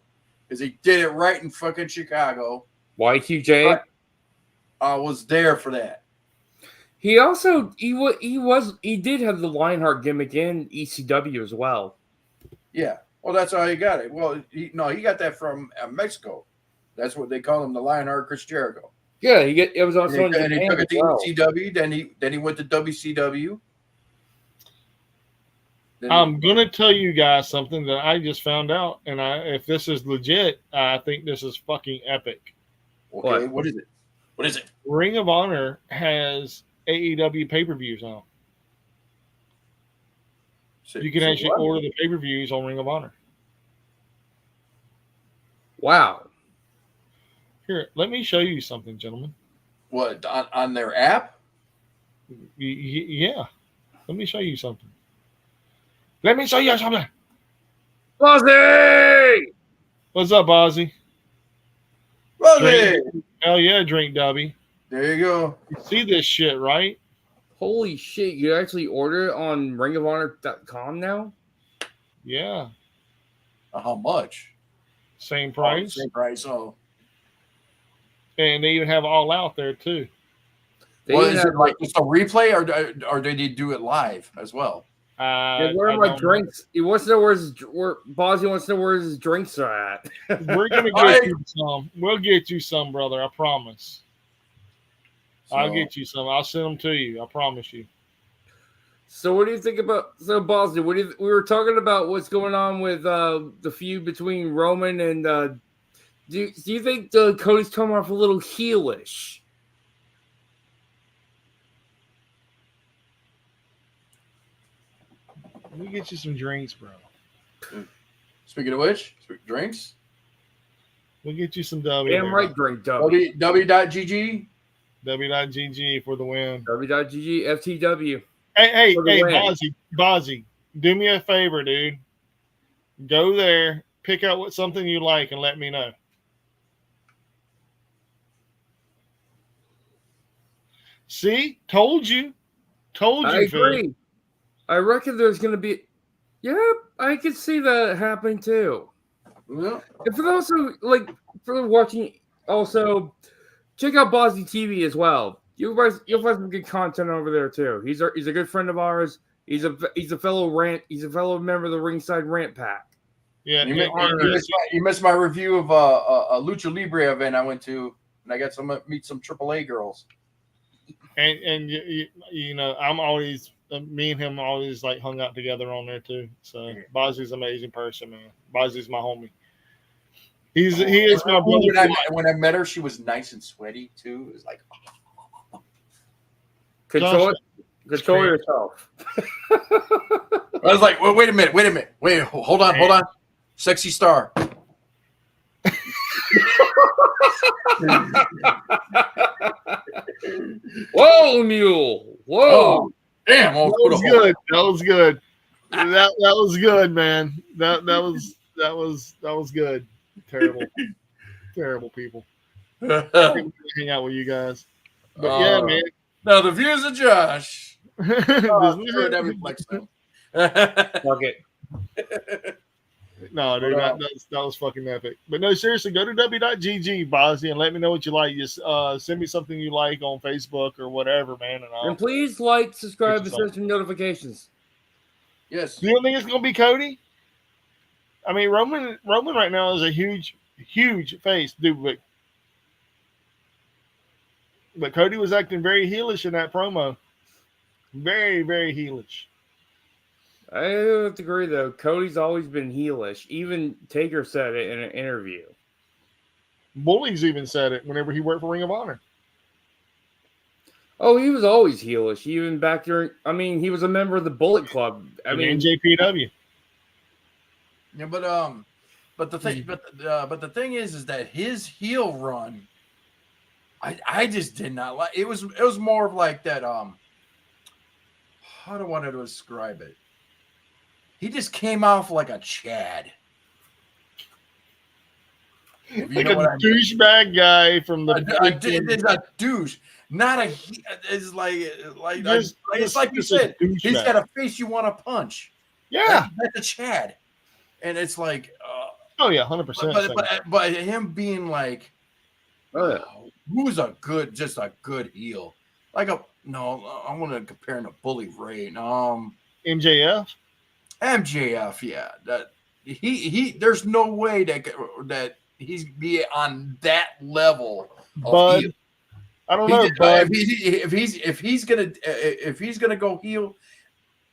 because he did it right in fucking Chicago. Y2J. I was there for that. He also he did have the Lionheart gimmick in ECW as well. Yeah, well, that's how he got it. Well, he got that from Mexico. That's what they call him, the Lionheart Chris Jericho. Yeah, it was also in and he took it to ECW. Then he went to WCW. I'm gonna tell you guys something that I just found out, and if this is legit, I think this is fucking epic. Okay, what is it? What is it? Ring of Honor has AEW pay-per-views on. You can actually order the pay-per-views on Ring of Honor. Wow. Here, let me show you something, gentlemen. What, on their app? Yeah. Let me show you something. Bozzy! What's up, Bozzy? Bozzy! Hell yeah, Drink Dubby. There you go. You see this shit, right? Holy shit, you actually order it on ringofhonor.com now? Yeah. How much? Same price. Same price, oh. And they even have All Out there, too. Is it like just a replay, or do they do it live as well? Where are my drinks? He wants to know where Bozzy wants to know where his drinks are at. We're going to get you some. We'll get you some, brother. I promise. I'll get you some. I'll send them to you. I promise you. So what do you think about Bozzy? We were talking about what's going on with the feud between Roman and do you think Cody's coming off a little heelish? Let me get you some drinks, bro. Speaking of which, drinks. We'll get you some W. Damn right, drink W. W.GG. W.GG for the win. W.GG FTW. Hey, Bozzy, do me a favor, dude. Go there, pick out something you like, and let me know. See? Told you. I agree. Phil. I reckon there's going to be... Yeah, I could see that happening too. Yeah. And for those who, for watching, also, check out Bozzy TV as well. You'll find some good content over there too. He's a good friend of ours. He's a fellow Rant. He's a fellow member of the Ringside Rant Pack. Yeah, you missed my review of a Lucha Libre event I went to, and I got to meet some AAA girls. And you know, I'm always me and him always hung out together on there too. So Bozzy's an amazing person, man. Bozzy's my homie. He is my brother. When I met her, she was nice and sweaty too. It was like, control yourself. I was like, wait a minute. Hold on. Sexy star. Whoa, mule! Whoa! Oh, damn! That was good. That was good. That was good, man. That was good. Terrible people. Hang out with you guys. But yeah, man. No, the views of Josh. Fuck it. No, dude, that was fucking epic. But no, seriously, go to w.gg, Bozzy, and let me know what you like. Just send me something you like on Facebook or whatever, man. And please like, subscribe, and set some notifications. Yes. You don't think it's gonna be Cody? I mean, Roman right now is a huge face, dude. But Cody was acting very heelish in that promo. Very, very heelish. I have to agree, though. Cody's always been heelish. Even Taker said it in an interview. Bullies even said it whenever he worked for Ring of Honor. Oh, he was always heelish. Even back during, I mean, he was a member of the Bullet Club. I mean, NJPW. Yeah, but the thing, but the thing is that his heel run, I just did not like. It was more of like that. How do I want to describe it? He just came off like a Chad. Like a douchebag guy from the. It's a douche, not a. It's like it's like you said. He's got a face you want to punch. Yeah, that's a Chad, and it's like. Oh yeah, 100%. But him being like, who's a good heel? Like I want to compare him to Bully Ray. MJF, yeah. That he. There's no way that he's be on that level. But I don't know. But if he's gonna go heel,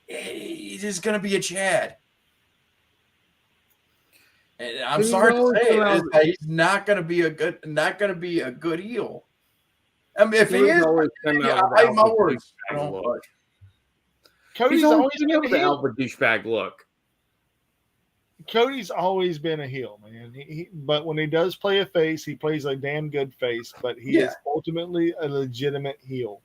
he's just gonna be a Chad. And I'm sorry to say that he's not going to be a good heel. I mean, if he is, I my words. Cody's always been the alpha douchebag look. Cody's always been a heel, man. But when he does play a face, he plays a damn good face. But he is ultimately a legitimate heel.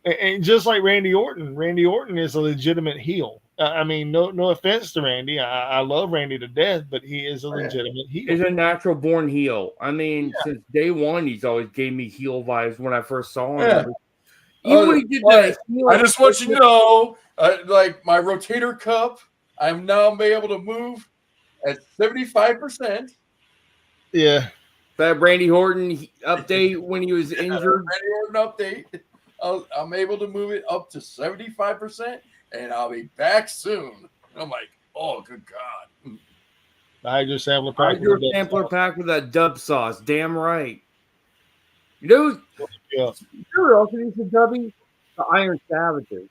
And just like Randy Orton is a legitimate heel. I mean, no offense to Randy. I love Randy to death, but he is a legitimate heel. He's a natural born heel. I mean, since day one, he's always gave me heel vibes when I first saw him. Even when he did that, I just want you to know, like my rotator cuff, I'm now able to move at 75%. Yeah. That Randy Orton update when he was injured. Randy Orton update. I'm able to move it up to 75%, and I'll be back soon. I'm like, oh, good God. Hydro sampler pack with that dub sauce. Damn right. You know, who else needs a dubby? The Iron Savages.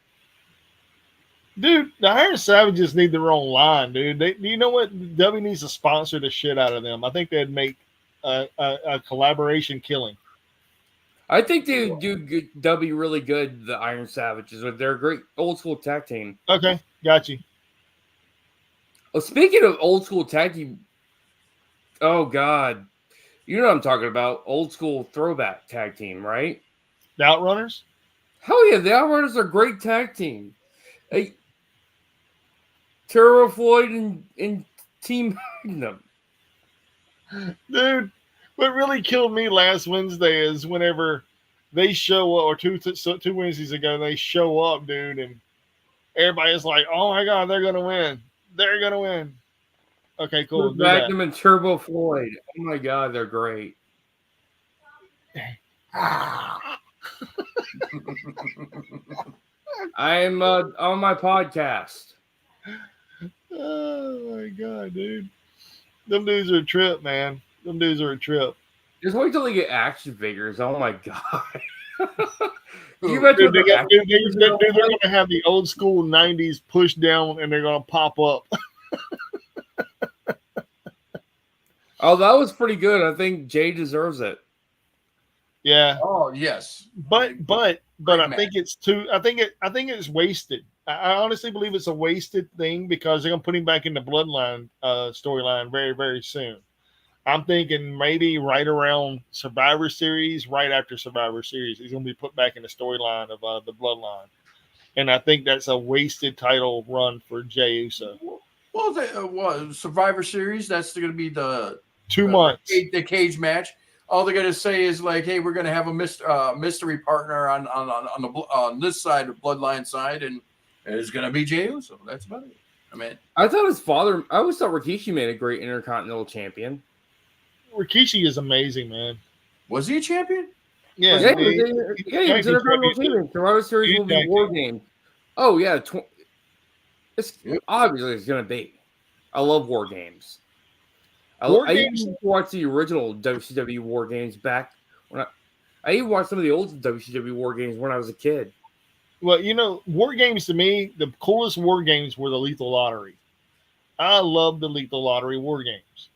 Dude, the Iron Savages need their own line, dude. You know what? W needs to sponsor the shit out of them. I think they'd make a collaboration killing. I think they do W really good, the Iron Savages. They're a great old school tag team. Okay, got you. Well, speaking of old school tag team, oh, God. You know what I'm talking about. Old school throwback tag team, right? The Outrunners? Hell yeah, the Outrunners are a great tag team. Hey, Turbo Floyd and Team Magnum. Dude, what really killed me last Wednesday is whenever they show up, or two Wednesdays ago, they show up, dude, and everybody's like, oh my God, they're going to win. They're going to win. Okay, cool. Magnum and Turbo Floyd. Oh my God, they're great. I'm on my podcast. Oh my God, dude. Them dudes are a trip, man. Them dudes are a trip. Just wait till they get action figures. Oh my God. They're going to have the old school 90s push down and they're going to pop up. Oh, that was pretty good. I think Jay deserves it. Yeah. Oh, yes. But I think it's too. I think it's wasted. I honestly believe it's a wasted thing because they're gonna put him back in the Bloodline storyline very, very soon. I'm thinking maybe right around Survivor Series, right after Survivor Series, he's gonna be put back in the storyline of the Bloodline, and I think that's a wasted title run for Jey Uso. Well, Survivor Series, that's going to be the 2 months. The cage match. All they're going to say is like, "Hey, we're going to have a mystery partner on this side, the Bloodline side, and it's going to be Jey Uso." That's about it. I mean, I always thought Rikishi made a great Intercontinental Champion. Rikishi is amazing, man. Was he a champion? Yeah, he was Intercontinental Champion. Survivor Series will be War Game. Oh yeah, it's obviously it's going to be. I love War Games. I used to watch the original WCW War Games back when I even watched some of the old WCW War Games when I was a kid. Well, War Games to me, the coolest War Games were the Lethal Lottery. I love the Lethal Lottery War Games.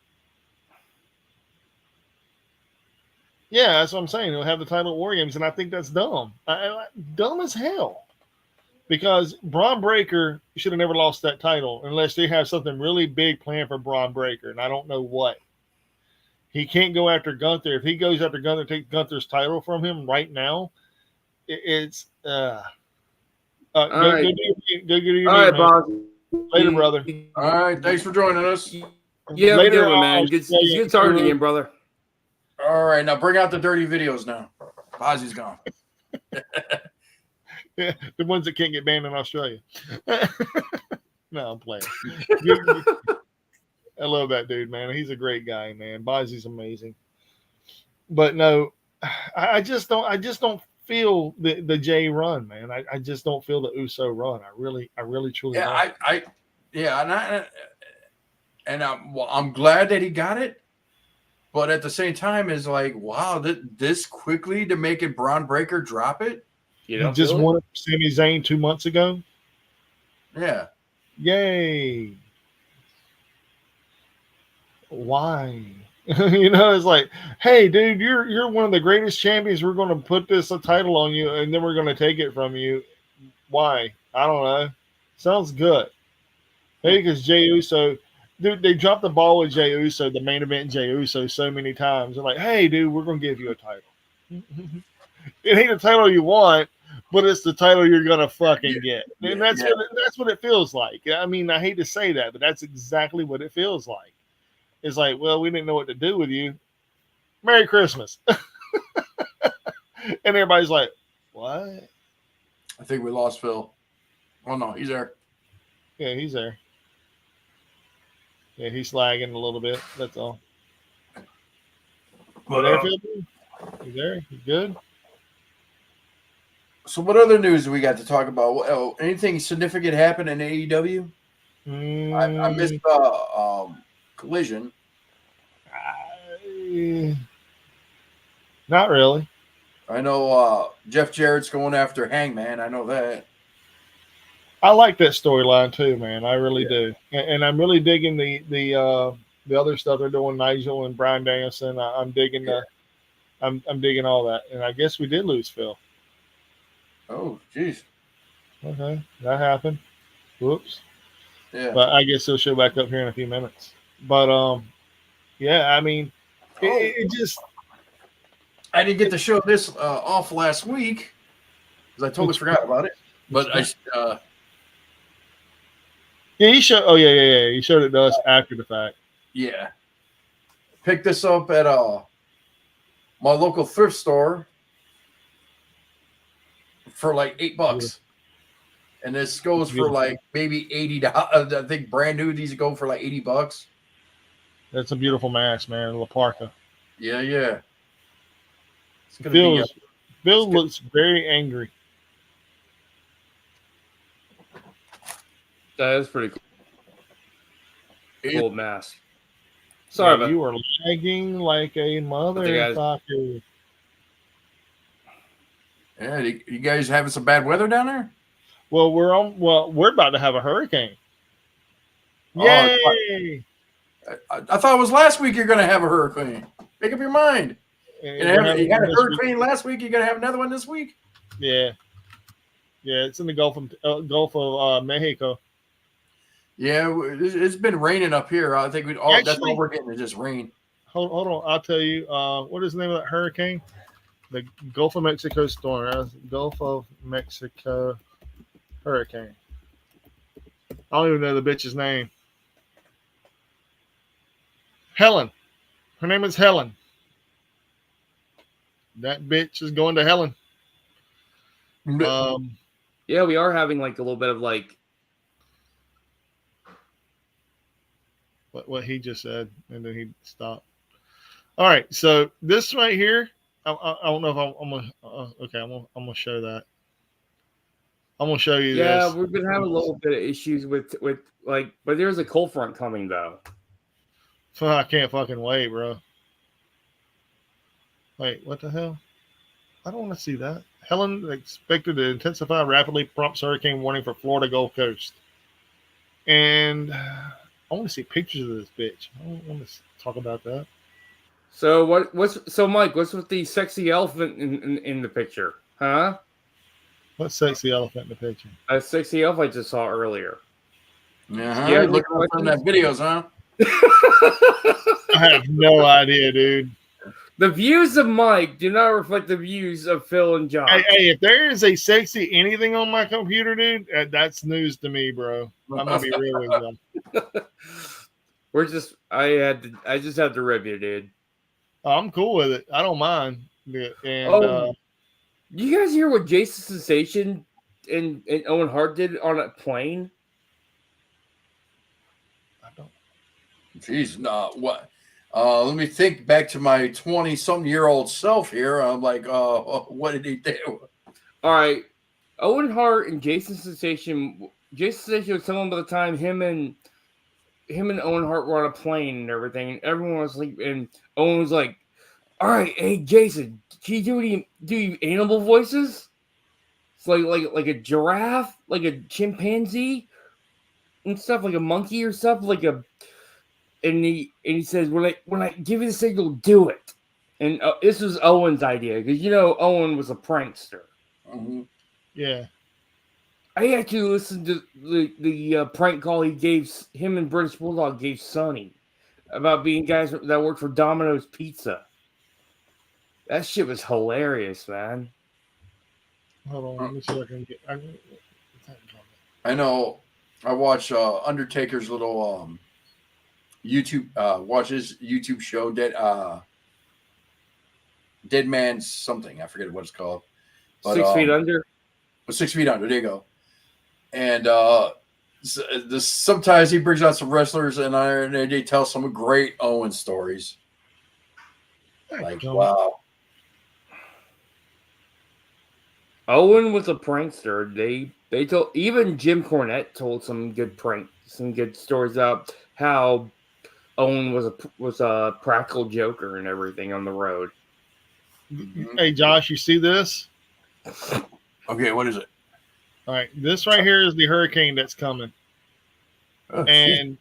Yeah, that's what I'm saying. They'll have the title War Games, and I think that's dumb. Dumb as hell. Because Braun Breaker should have never lost that title unless they have something really big planned for Braun Breaker, and I don't know what. He can't go after Gunther. If he goes after Gunther, take Gunther's title from him right now, it's All go right, do your all right, man. boss. Later, brother. All right, thanks for joining us. Yeah, have a Later, good one, man. It's good talking again, brother. All right, now bring out the dirty videos now. Ozzy's gone. Yeah, the ones that can't get banned in Australia. No, I'm playing. I love that dude, man. He's a great guy, man. Bozzy's amazing. But no, I just don't feel the Jay run, man. I just don't feel the Uso run. I really truly don't. I'm glad that he got it, but at the same time, is like, wow, this quickly to make it Braun Breaker drop it. He just won it for Sami Zayn 2 months ago. Yeah. Yay. Why? It's like, hey, dude, you're one of the greatest champions. We're going to put this title on you, and then we're going to take it from you. Why? I don't know. Sounds good. Maybe because Jey Uso, dude, they dropped the ball with Jey Uso, the main event Jey Uso, so many times. They're like, hey, dude, we're going to give you a title. It ain't the title you want, but it's the title you're gonna fucking get, and that's what it feels like. I mean, I hate to say that, but that's exactly what it feels like. It's like, well, we didn't know what to do with you. Merry Christmas, and everybody's like, what? I think we lost Phil. Oh no, he's there. Yeah, he's there. Yeah, he's lagging a little bit. That's all. But he's there. He's good. So what other news do we got to talk about? Anything significant happen in AEW? I missed Collision. Not really. I know Jeff Jarrett's going after Hangman. I know that. I like that storyline too, man. I really do, and I'm really digging the other stuff they're doing. Nigel and Bryan Danielson. I'm digging I'm digging all that, and I guess we did lose Phil. Oh, jeez. Okay, that happened. Whoops. Yeah. But I guess he'll show back up here in a few minutes. But yeah, I mean, it just. I didn't get to show this off last week because I totally forgot about it. But yeah, he showed. Oh yeah. He showed it to us after the fact. Yeah. Picked this up at my local thrift store for like $8, and this goes for like maybe $80. I think brand new these go for like $80. That's a beautiful mask, man. La Parka. Yeah. Bill looks very angry. That is pretty cool. Cool mask. Sorry, but you are lagging like a motherfucker. Yeah, you guys having some bad weather down there? Well, we're about to have a hurricane. Yay! I thought it was last week you're going to have a hurricane. Make up your mind. You had a hurricane last week. You're going to have another one this week? Yeah. Yeah, it's in the Gulf of Mexico. Yeah, it's been raining up here. I think that's all we're getting is just rain. Hold on. I'll tell you. What is the name of that hurricane? The Gulf of Mexico storm. Gulf of Mexico hurricane. I don't even know the bitch's name. Helen. Her name is Helen. That bitch is going to Helen. Yeah, we are having like a little bit of like what he just said, and then he stopped. All right, so this right here, I don't know if I'm gonna. Okay, I'm gonna show that. I'm gonna show you Yeah, this. we've been having a little bit of issues with like, but there's a cold front coming though. I can't fucking wait, bro. Wait, what the hell? I don't want to see that. Helen expected to intensify rapidly, prompts hurricane warning for Florida Gulf Coast. And I want to see pictures of this bitch. I don't want to talk about that. So Mike? What's with the sexy elephant in the picture? Huh? What sexy elephant in the picture? A sexy elf I just saw earlier. Yeah, looking up on that videos, huh? I have no idea, dude. The views of Mike do not reflect the views of Phil and John. Hey, if there is a sexy anything on my computer, dude, that's news to me, bro. I'm gonna be real with you. I just had to rib you, dude. I'm cool with it. I don't mind. And you guys hear what Jason Sensation and Owen Hart did on a plane? I don't. Jeez, no, what? Let me think back to my 20-some-year-old self here. I'm like, what did he do? All right, Owen Hart and Jason Sensation. Jason Sensation was telling about the time him and Owen Hart were on a plane and everything, and everyone was sleeping. And Owen was like, "All right, hey Jason, can you do animal voices? It's like a giraffe, like a chimpanzee, and stuff, like a monkey or stuff, like a." And he says, when I give you the signal, do it. And this was Owen's idea because Owen was a prankster. Mm-hmm. Yeah. I actually listened to the prank call he gave him and British Bulldog gave Sonny about being guys that worked for Domino's Pizza. That shit was hilarious, man. Hold on, let me see if I can get. I know. I watch Undertaker's little YouTube. Watch his YouTube show. Dead Man's something. I forget what it's called. But, 6 Feet Under. 6 Feet Under. There you go. And sometimes he brings out some wrestlers, and they tell some great Owen stories. Like, wow. Owen was a prankster. They told, even Jim Cornette told some good stories about how Owen was a practical joker and everything on the road. Hey Josh, you see this? Okay, what is it? All right, this right here is the hurricane that's coming. Oh, and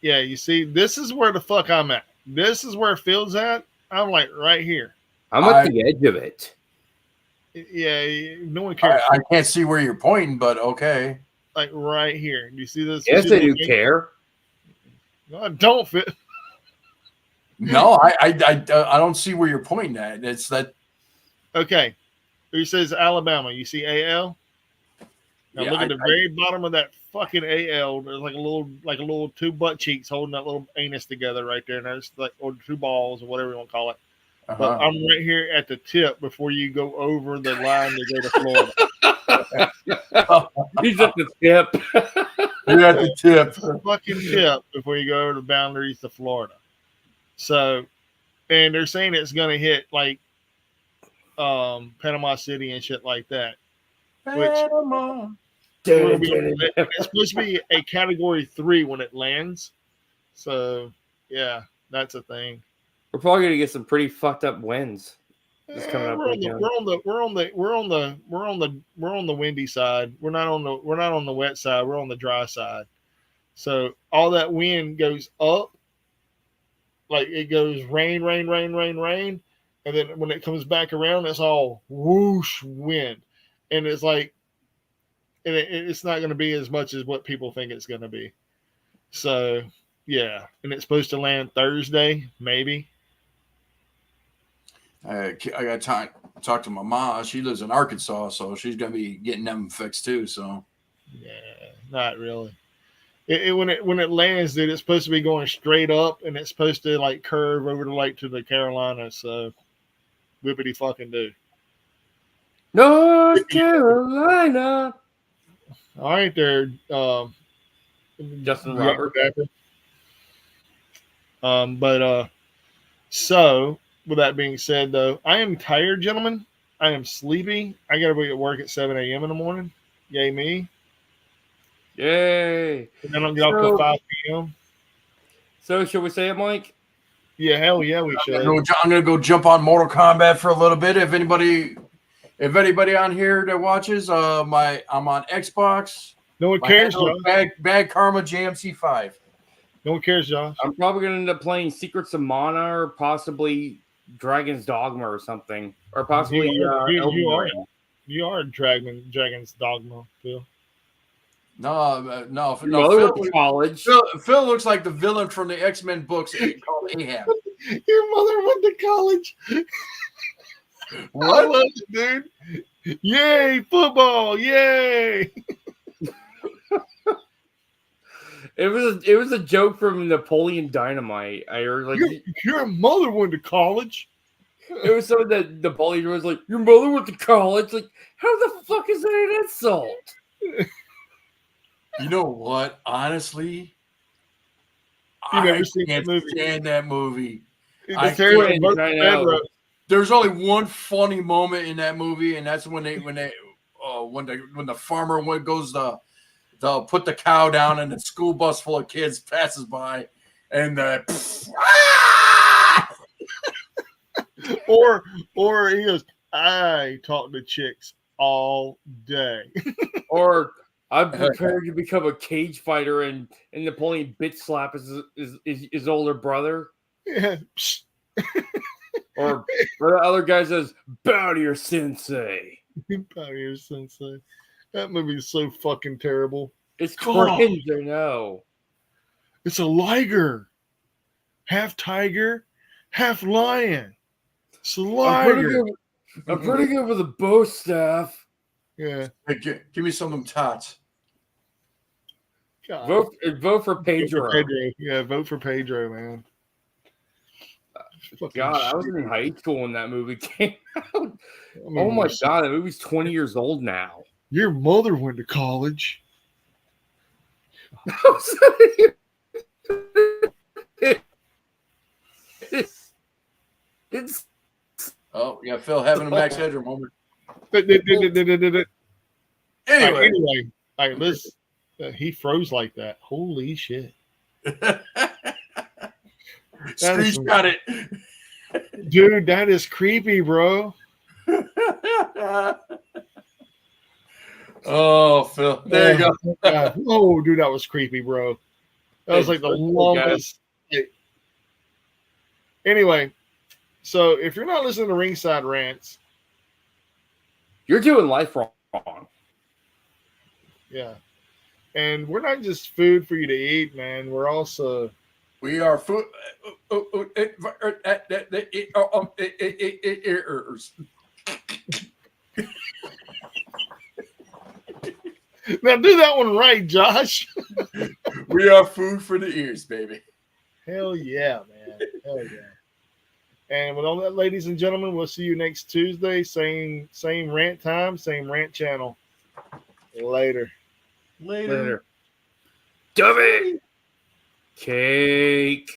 yeah, you see, this is where the fuck I'm at. This is where Phil's at. I'm like right here. I'm at the edge of it. Yeah, no one cares. I can't see where you're pointing, but okay. Like right here. Do you see this? Yes, they do care. No, I don't fit. No, I don't see where you're pointing at. It's that. Okay. Who says Alabama? You see AL? Now look at the very bottom of that fucking AL. There's like a little two butt cheeks holding that little anus together right there. And there's like, or two balls or whatever you want to call it. But I'm right here at the tip before you go over the line to go to Florida. He's at the tip. You're at the tip. Fucking tip before you go over the boundaries to Florida. So, and they're saying it's going to hit like Panama City and shit like that. Panama. It's supposed to be a category 3 when it lands. So, yeah, that's a thing. We're probably gonna get some pretty fucked up winds. We're on the windy side. We're not on the wet side. We're on the dry side. So all that wind goes up, like it goes rain, and then when it comes back around, it's all whoosh wind, and it's like, and it's not going to be as much as what people think it's going to be. So yeah, and it's supposed to land Thursday, maybe. I got time to talk to my mom. She lives in Arkansas, so she's gonna be getting them fixed too. So, yeah, not really. When it lands, dude, it's supposed to be going straight up, and it's supposed to like curve over to the Carolinas. So, whippity fucking do. North Carolina. All right, there, Justin Robert. So with that being said, though, I am tired, gentlemen. I am sleepy. I got to be at work at 7 a.m. in the morning. Yay me. Yay. And then I'll get off till 5 p.m. So should we say it, Mike? Yeah, hell yeah, we should. I'm gonna go jump on Mortal Kombat for a little bit. If anybody on here that watches, I'm on Xbox. No one cares, Josh. Bad Karma JMC 5. No one cares, Josh. I'm probably gonna end up playing Secrets of Mana or possibly Dragon's Dogma or something. Or possibly you are Dragon's Dogma, Phil. No. Your mother went to college. Phil looks like the villain from the X-Men books called Ahab. Your mother went to college. What? I love it, dude. Yay, football! Yay! It was a joke from Napoleon Dynamite. I heard like your mother went to college. It was something that Napoleon was like, your mother went to college. Like, how the fuck is that an insult? You know what? Honestly, you never seen that movie. There's only one funny moment in that movie, and that's when the farmer goes to put the cow down, and the school bus full of kids passes by, and or he goes, I talk to chicks all day. Or I'm prepared to become a cage fighter, and Napoleon bitch slap his older brother. Yeah. Or the other guy says, bow to your sensei. Bow to your sensei. That movie is so fucking terrible. It's cringe, I know. It's a liger. Half tiger, half lion. It's a liger. I'm pretty good with a bow staff. Yeah. Hey, give me some of them tots. Vote for Pedro. Yeah, vote for Pedro, man. God, I was in high school when that movie came out. Oh my God, that movie's 20 years old now. Your mother went to college. Oh, yeah, Phil having a Max Headroom moment. Anyway, all right, let's. He froze like that. Holy shit! Screenshot it, dude. That is creepy, bro. Oh, Phil, there you go. Oh, dude, that was creepy, bro. That was like the longest. Anyway, so if you're not listening to Ringside Rants, you're doing life wrong. Yeah. And we're not just food for you to eat, man. We're also... We are food... Now do that one right, Josh. We are food for the ears, baby. Hell yeah, man. Hell yeah. And with all that, ladies and gentlemen, we'll see you next Tuesday. Same rant time, same rant channel. Later. Dummy. Cake.